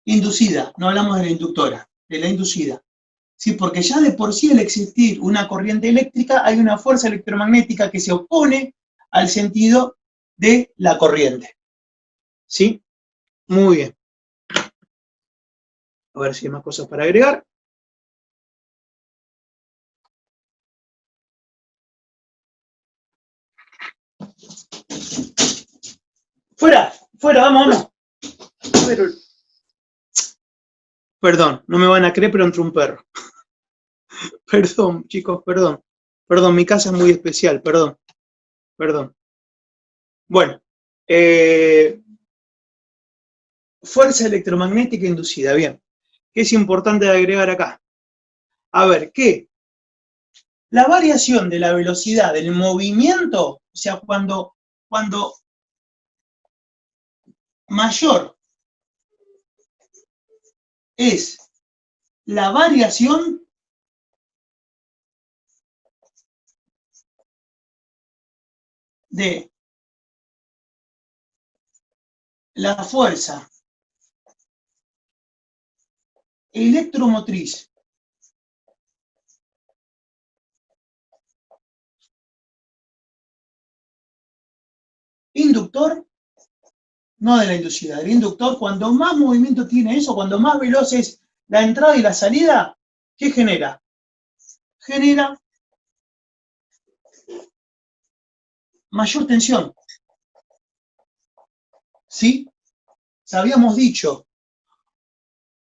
inducida. No hablamos de la inductora, de la inducida. Sí, porque ya de por sí al existir una corriente eléctrica hay una fuerza electromagnética que se opone al sentido de la corriente. ¿Sí? Muy bien. A ver si hay más cosas para agregar. ¡Fuera! ¡Fuera! ¡Vamos, vamos! Pero... Perdón, no me van a creer, pero entró un perro. Perdón, chicos, perdón. Perdón, mi casa es muy especial, perdón. Perdón. Bueno, fuerza electromagnética inducida, bien. ¿Qué es importante agregar acá? A ver, ¿qué? La variación de la velocidad del movimiento, o sea, cuando mayor es la variación de la fuerza electromotriz inductor, no de la inducida, del inductor, cuando más movimiento tiene eso, cuando más veloz es la entrada y la salida, ¿qué genera? Genera mayor tensión. ¿Sí? Habíamos dicho,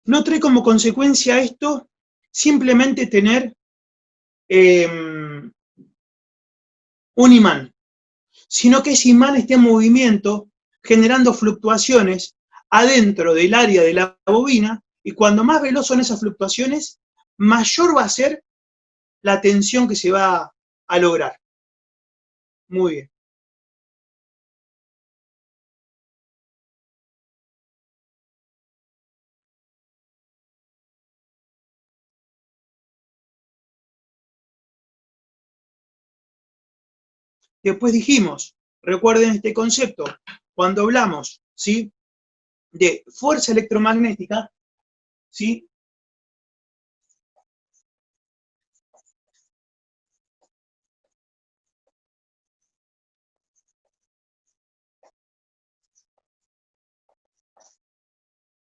no trae como consecuencia esto simplemente tener un imán, sino que ese imán esté en movimiento, generando fluctuaciones adentro del área de la bobina, y cuando más veloz son esas fluctuaciones, mayor va a ser la tensión que se va a lograr. Muy bien. Después dijimos, recuerden este concepto, cuando hablamos, ¿sí?, de fuerza electromagnética, ¿sí?,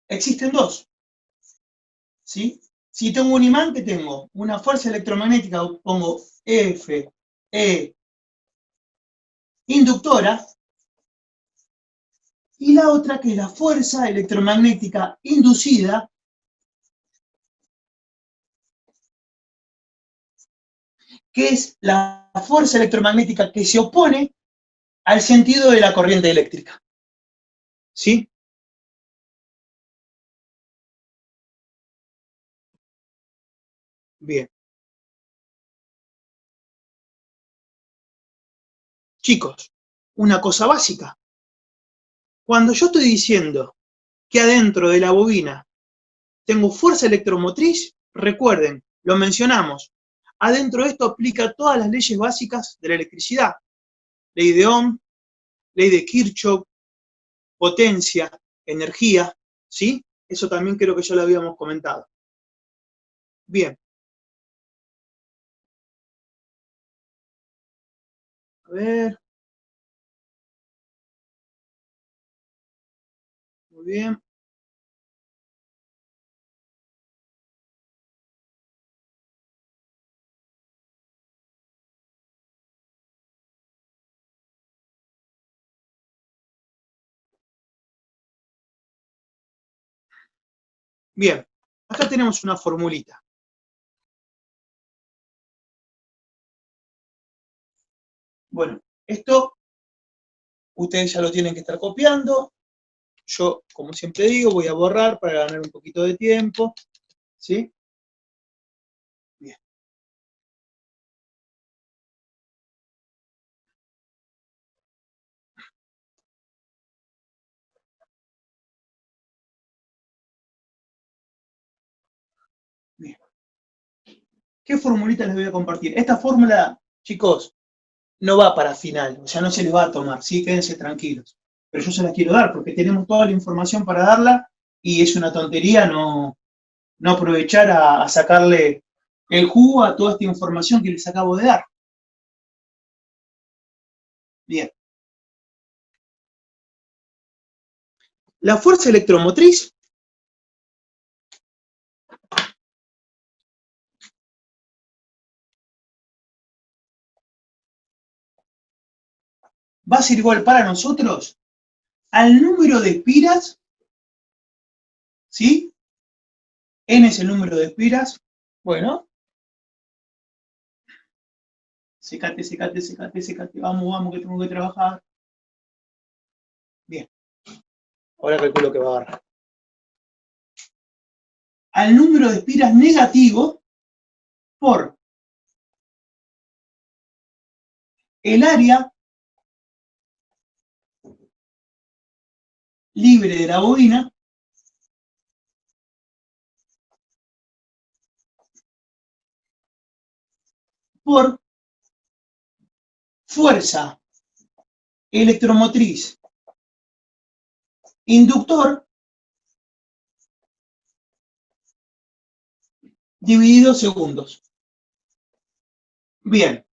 existen dos, ¿sí? Si tengo un imán, ¿qué tengo? Una fuerza electromagnética, pongo F, E, inductora, y la otra que es la fuerza electromagnética inducida, que es la fuerza electromagnética que se opone al sentido de la corriente eléctrica. ¿Sí? Bien. Chicos, una cosa básica. Cuando yo estoy diciendo que adentro de la bobina tengo fuerza electromotriz, recuerden, lo mencionamos, adentro de esto aplica todas las leyes básicas de la electricidad. Ley de Ohm, ley de Kirchhoff, potencia, energía, ¿sí? Eso también creo que ya lo habíamos comentado. Bien. A ver. Muy bien. Bien. Acá tenemos una formulita. Bueno, esto ustedes ya lo tienen que estar copiando. Yo, como siempre digo, voy a borrar para ganar un poquito de tiempo. ¿Sí? Bien. Bien. ¿Qué formulita les voy a compartir? Esta fórmula, chicos, no va para final, o sea, no se les va a tomar, ¿sí? Quédense tranquilos. Pero yo se las quiero dar porque tenemos toda la información para darla y es una tontería no aprovechar a sacarle el jugo a toda esta información que les acabo de dar. Bien. La fuerza electromotriz va a ser igual para nosotros al número de espiras, ¿sí? N es el número de espiras. Bueno, secate, secate, secate, secate. Vamos, vamos, que tengo que trabajar. Bien, ahora calculo que va a agarrar. Al número de espiras negativo por el área libre de la bobina por fuerza electromotriz inductor dividido segundos. Bien.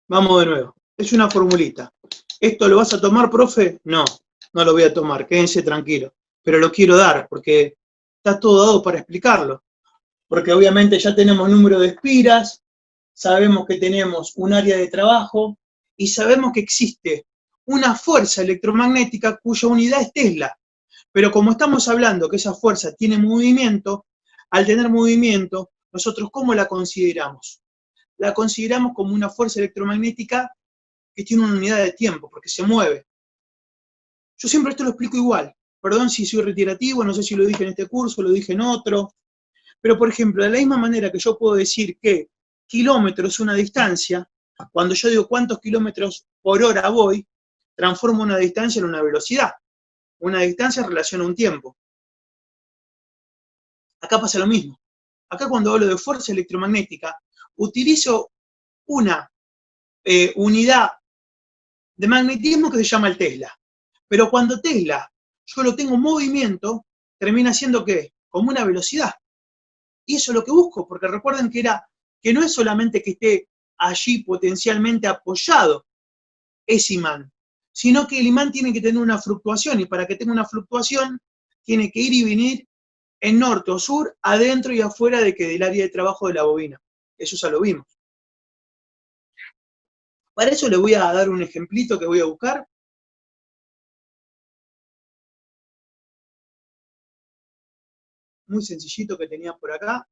Vamos de nuevo. Es una formulita. ¿Esto lo vas a tomar, profe? No, no lo voy a tomar. Quédense tranquilos. Pero lo quiero dar porque está todo dado para explicarlo. Porque obviamente ya tenemos número de espiras, sabemos que tenemos un área de trabajo y sabemos que existe una fuerza electromagnética cuya unidad es Tesla. Pero como estamos hablando que esa fuerza tiene movimiento, al tener movimiento, nosotros ¿cómo la consideramos? La consideramos como una fuerza electromagnética que tiene una unidad de tiempo, porque se mueve. Yo siempre esto lo explico igual. Perdón si soy reiterativo, no sé si lo dije en este curso, lo dije en otro. Pero, por ejemplo, de la misma manera que yo puedo decir que kilómetros es una distancia, cuando yo digo cuántos kilómetros por hora voy, transformo una distancia en una velocidad. Una distancia en relación a un tiempo. Acá pasa lo mismo. Acá cuando hablo de fuerza electromagnética, utilizo una unidad de magnetismo que se llama el Tesla. Pero cuando Tesla yo lo tengo en movimiento, termina siendo ¿qué? Como una velocidad. Y eso es lo que busco, porque recuerden que no es solamente que esté allí potencialmente apoyado ese imán, sino que el imán tiene que tener una fluctuación, y para que tenga una fluctuación, tiene que ir y venir en norte o sur, adentro y afuera del área de trabajo de la bobina. Eso ya lo vimos. Para eso les voy a dar un ejemplito que voy a buscar. Muy sencillito que tenía por acá.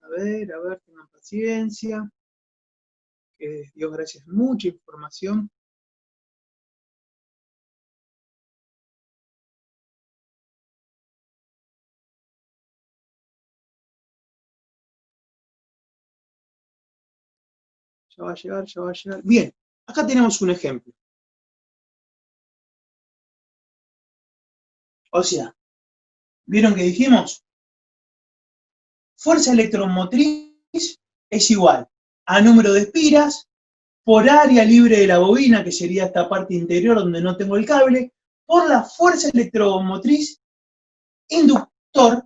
A ver, tengan paciencia. Dios gracias, mucha información. Ya va a llegar, ya va a llegar. Bien, acá tenemos un ejemplo. O sea, ¿vieron que dijimos? Fuerza electromotriz es igual a número de espiras por área libre de la bobina, que sería esta parte interior donde no tengo el cable, por la fuerza electromotriz inductor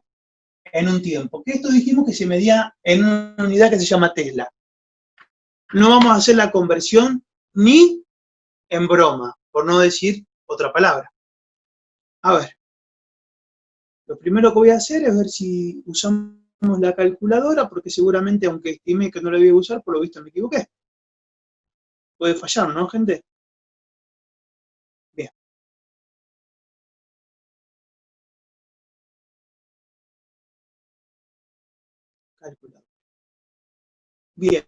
en un tiempo. Que esto dijimos que se medía en una unidad que se llama Tesla. No vamos a hacer la conversión ni en broma, por no decir otra palabra. A ver, lo primero que voy a hacer es ver si usamos la calculadora, porque seguramente, aunque estimé que no la voy a usar, por lo visto me equivoqué. Puede fallar, ¿no, gente? Bien. Calculadora. Bien.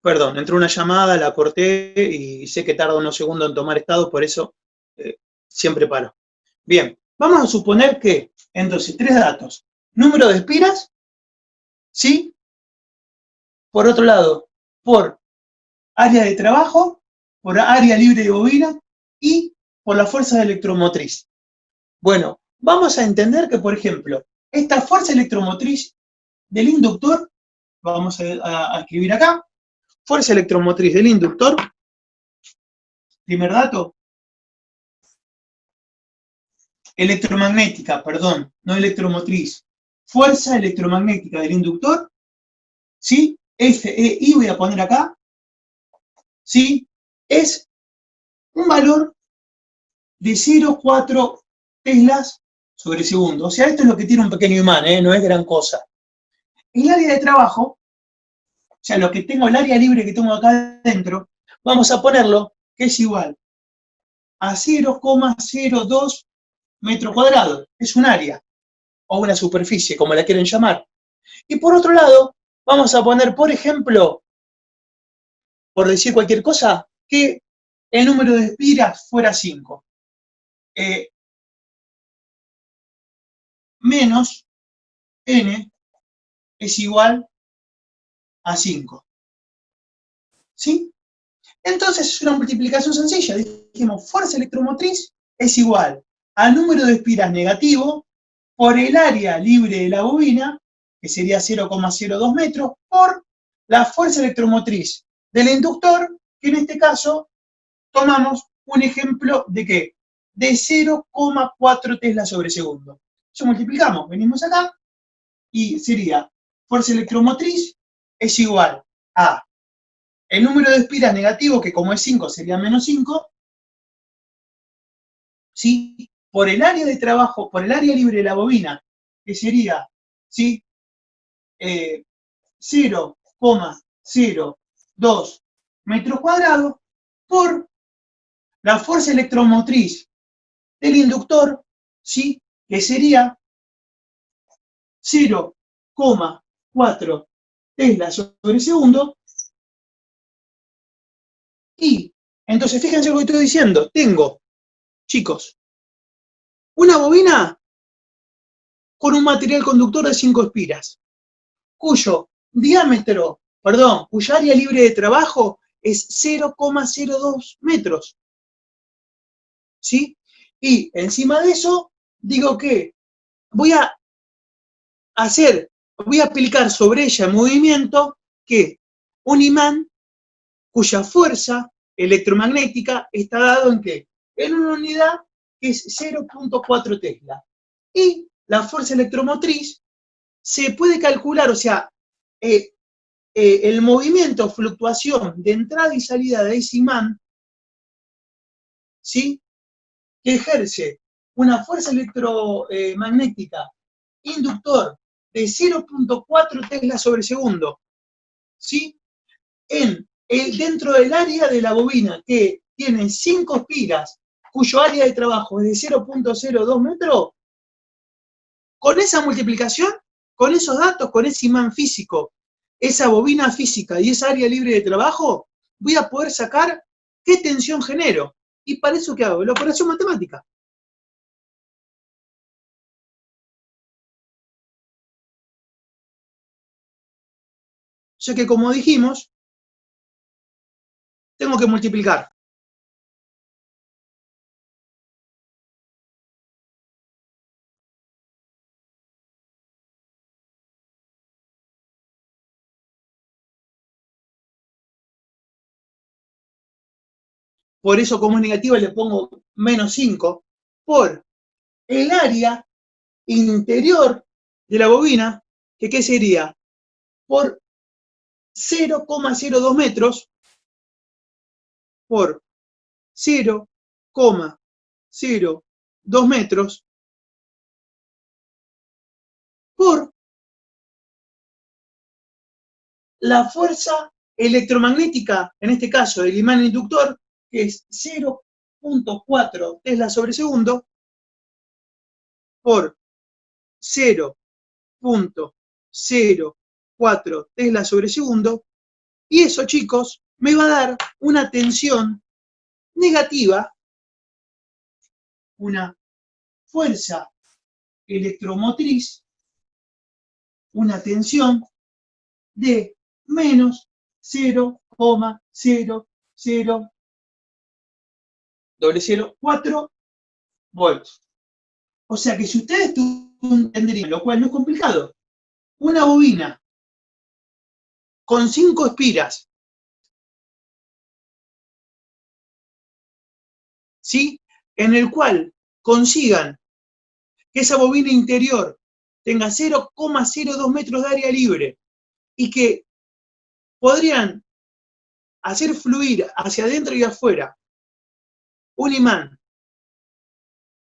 Perdón, entró una llamada, la corté y sé que tarda unos segundos en tomar estado, por eso eh, siempre paro. Bien, vamos a suponer que, entonces, tres datos. Número de espiras, ¿sí? Por otro lado, por área de trabajo, por área libre de bobina y por la fuerza electromotriz. Bueno, vamos a entender que, por ejemplo, esta fuerza electromotriz del inductor, vamos a escribir acá, fuerza electromotriz del inductor, primer dato, electromagnética, perdón, no electromotriz, fuerza electromagnética del inductor, ¿sí? FEI voy a poner acá, ¿sí? Es un valor de 0,4 teslas sobre segundo. O sea, esto es lo que tiene un pequeño imán, no es gran cosa. El área de trabajo, o sea, lo que tengo, el área libre que tengo acá adentro, vamos a ponerlo que es igual a 0,02 metros cuadrados. Es un área o una superficie, como la quieren llamar. Y por otro lado, vamos a poner, por ejemplo, por decir cualquier cosa, que el número de espiras fuera 5. Menos n es igual a 5. ¿Sí? Entonces es una multiplicación sencilla. Dijimos, fuerza electromotriz es igual al número de espiras negativo por el área libre de la bobina, que sería 0,02 metros, por la fuerza electromotriz del inductor, que en este caso tomamos un ejemplo de ¿qué? De 0,4 tesla sobre segundo. Eso multiplicamos, venimos acá, y sería fuerza electromotriz es igual a el número de espiras negativo, que como es 5 sería menos 5, ¿sí? Por el área de trabajo, por el área libre de la bobina, que sería, ¿sí? 0,02 metros cuadrados, por la fuerza electromotriz del inductor, ¿sí? Que sería 0,4 tesla sobre segundo. Y entonces fíjense lo que estoy diciendo. Tengo, chicos, una bobina con un material conductor de 5 espiras, cuyo diámetro, perdón, cuya área libre de trabajo es 0,02 metros. ¿Sí? Y encima de eso, digo que voy a voy a aplicar sobre ella en movimiento que un imán cuya fuerza electromagnética está dado en qué? En una unidad que es 0,4 tesla. Y la fuerza electromotriz se puede calcular, o sea, el movimiento, fluctuación de entrada y salida de ese imán, ¿sí? Que ejerce una fuerza electromagnética inductor de 0,4 tesla sobre segundo, ¿sí? Dentro del área de la bobina, que tiene 5 espiras, cuyo área de trabajo es de 0,02 metros, con esa multiplicación, con esos datos, con ese imán físico, esa bobina física y esa área libre de trabajo, voy a poder sacar qué tensión genero. ¿Y para eso qué hago? La operación matemática. Ya que, como dijimos, tengo que multiplicar. Por eso, como es negativa, le pongo menos 5 por el área interior de la bobina, que ¿qué sería? Por 0,02 metros por 0,02 metros por la fuerza electromagnética, en este caso del imán inductor, que es 0,4 tesla sobre segundo, por 0,04 tesla sobre segundo, Y eso, chicos, me va a dar una tensión negativa, una fuerza electromotriz, una tensión de menos 0,00004 volts. O sea que si ustedes tendrían, lo cual no es complicado, una bobina con 5 espiras, ¿sí? En el cual consigan que esa bobina interior tenga 0,02 metros de área libre y que podrían hacer fluir hacia adentro y afuera un imán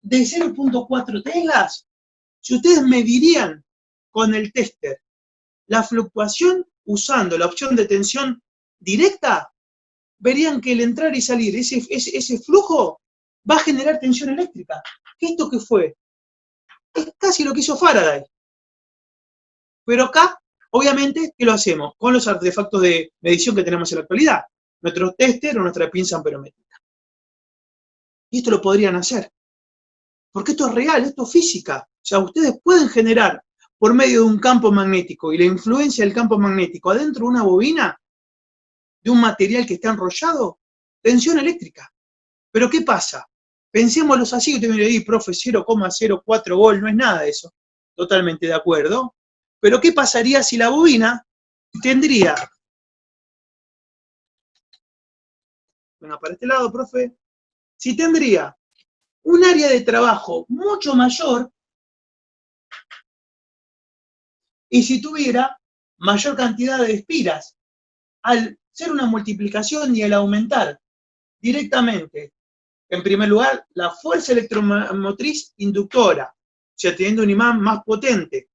de 0,4 teslas, si ustedes medirían con el tester la fluctuación usando la opción de tensión directa, verían que el entrar y salir, ese flujo, va a generar tensión eléctrica. ¿Esto qué fue? Es casi lo que hizo Faraday. Pero acá, obviamente, ¿qué lo hacemos? Con los artefactos de medición que tenemos en la actualidad. Nuestro tester o nuestra pinza amperométrica. Y esto lo podrían hacer. Porque esto es real, esto es física. O sea, ustedes pueden generar por medio de un campo magnético y la influencia del campo magnético adentro de una bobina, de un material que está enrollado, tensión eléctrica. Pero ¿qué pasa? Pensémoslo así, usted me dice, profe, 0,04 volt, no es nada de eso. Totalmente de acuerdo. Pero ¿qué pasaría si la bobina tendría, bueno, para este lado, profe, si tendría un área de trabajo mucho mayor y si tuviera mayor cantidad de espiras, al ser una multiplicación y al aumentar directamente, en primer lugar, la fuerza electromotriz inductora, o sea, teniendo un imán más potente,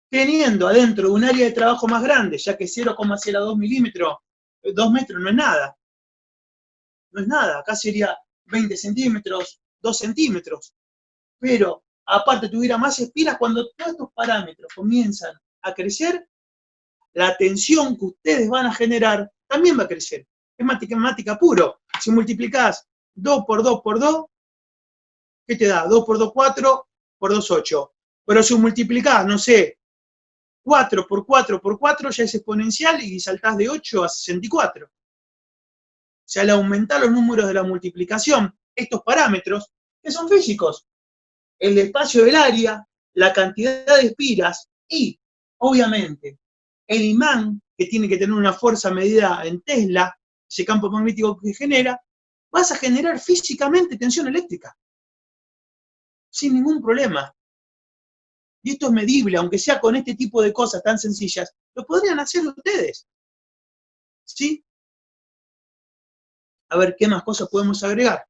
teniendo adentro un área de trabajo más grande, ya que 0,02 milímetros, 2 metros no es nada. No es nada, acá sería 20 centímetros, 2 centímetros. Pero aparte tuviera más espiras, cuando todos estos parámetros comienzan a crecer, la tensión que ustedes van a generar también va a crecer. Es matemática puro. Si multiplicás 2 por 2 por 2, ¿qué te da? 2 por 2, 4, por 2, 8. Pero si multiplicás, no sé, 4 por 4 por 4 ya es exponencial y saltás de 8 a 64. O sea, al aumentar los números de la multiplicación, estos parámetros, que son físicos, el espacio del área, la cantidad de espiras y, obviamente, el imán, que tiene que tener una fuerza medida en Tesla, ese campo magnético que genera, vas a generar físicamente tensión eléctrica, sin ningún problema. Y esto es medible, aunque sea con este tipo de cosas tan sencillas, lo podrían hacer ustedes. ¿Sí? A ver, ¿qué más cosas podemos agregar?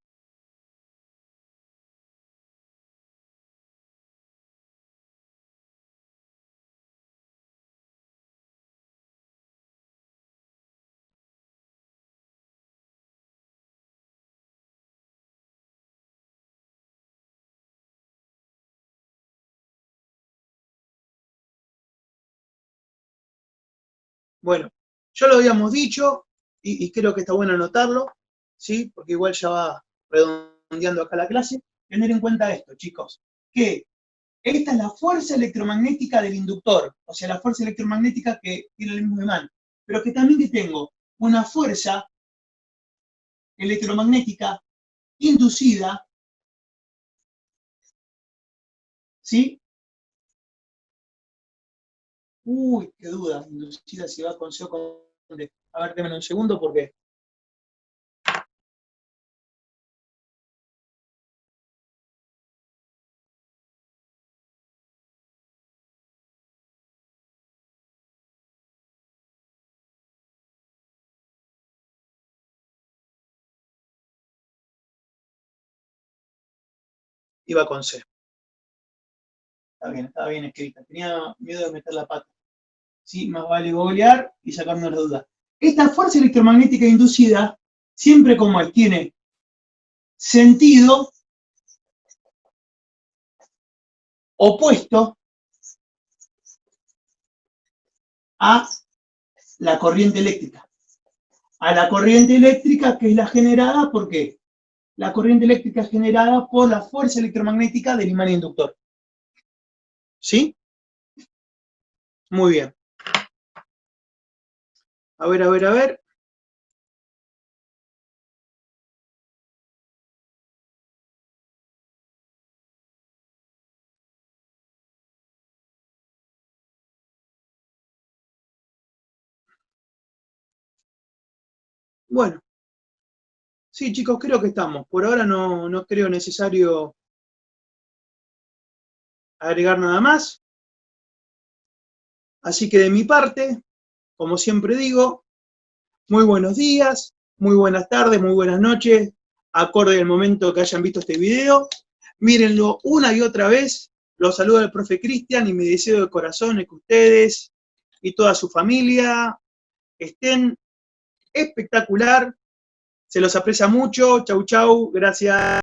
Bueno, ya lo habíamos dicho y creo que está bueno anotarlo, ¿sí? Porque igual ya va redondeando acá la clase. Tener en cuenta esto, chicos, que esta es la fuerza electromagnética del inductor, o sea, la fuerza electromagnética que tiene el mismo imán, pero que también que tengo una fuerza electromagnética inducida, ¿sí? Uy, qué duda, inducida si va con C o con D. A ver, déjenme un segundo porque iba con C. Estaba bien escrita. Tenía miedo de meter la pata. Sí, más vale googlear y sacarme la duda. Esta fuerza electromagnética inducida, siempre como él tiene sentido opuesto a la corriente eléctrica. a la corriente eléctrica que es la generada, ¿por qué? La corriente eléctrica es generada por la fuerza electromagnética del imán inductor. ¿Sí? Muy bien. A ver, a ver, a ver. Bueno, sí, chicos, creo que estamos. Por ahora no creo necesario agregar nada más. Así que de mi parte, como siempre digo, muy buenos días, muy buenas tardes, muy buenas noches, acorde al momento que hayan visto este video. Mírenlo una y otra vez. Los saluda el profe Cristian y mi deseo de corazón es que ustedes y toda su familia estén espectacular. Se los aprecia mucho. Chau, chau. Gracias.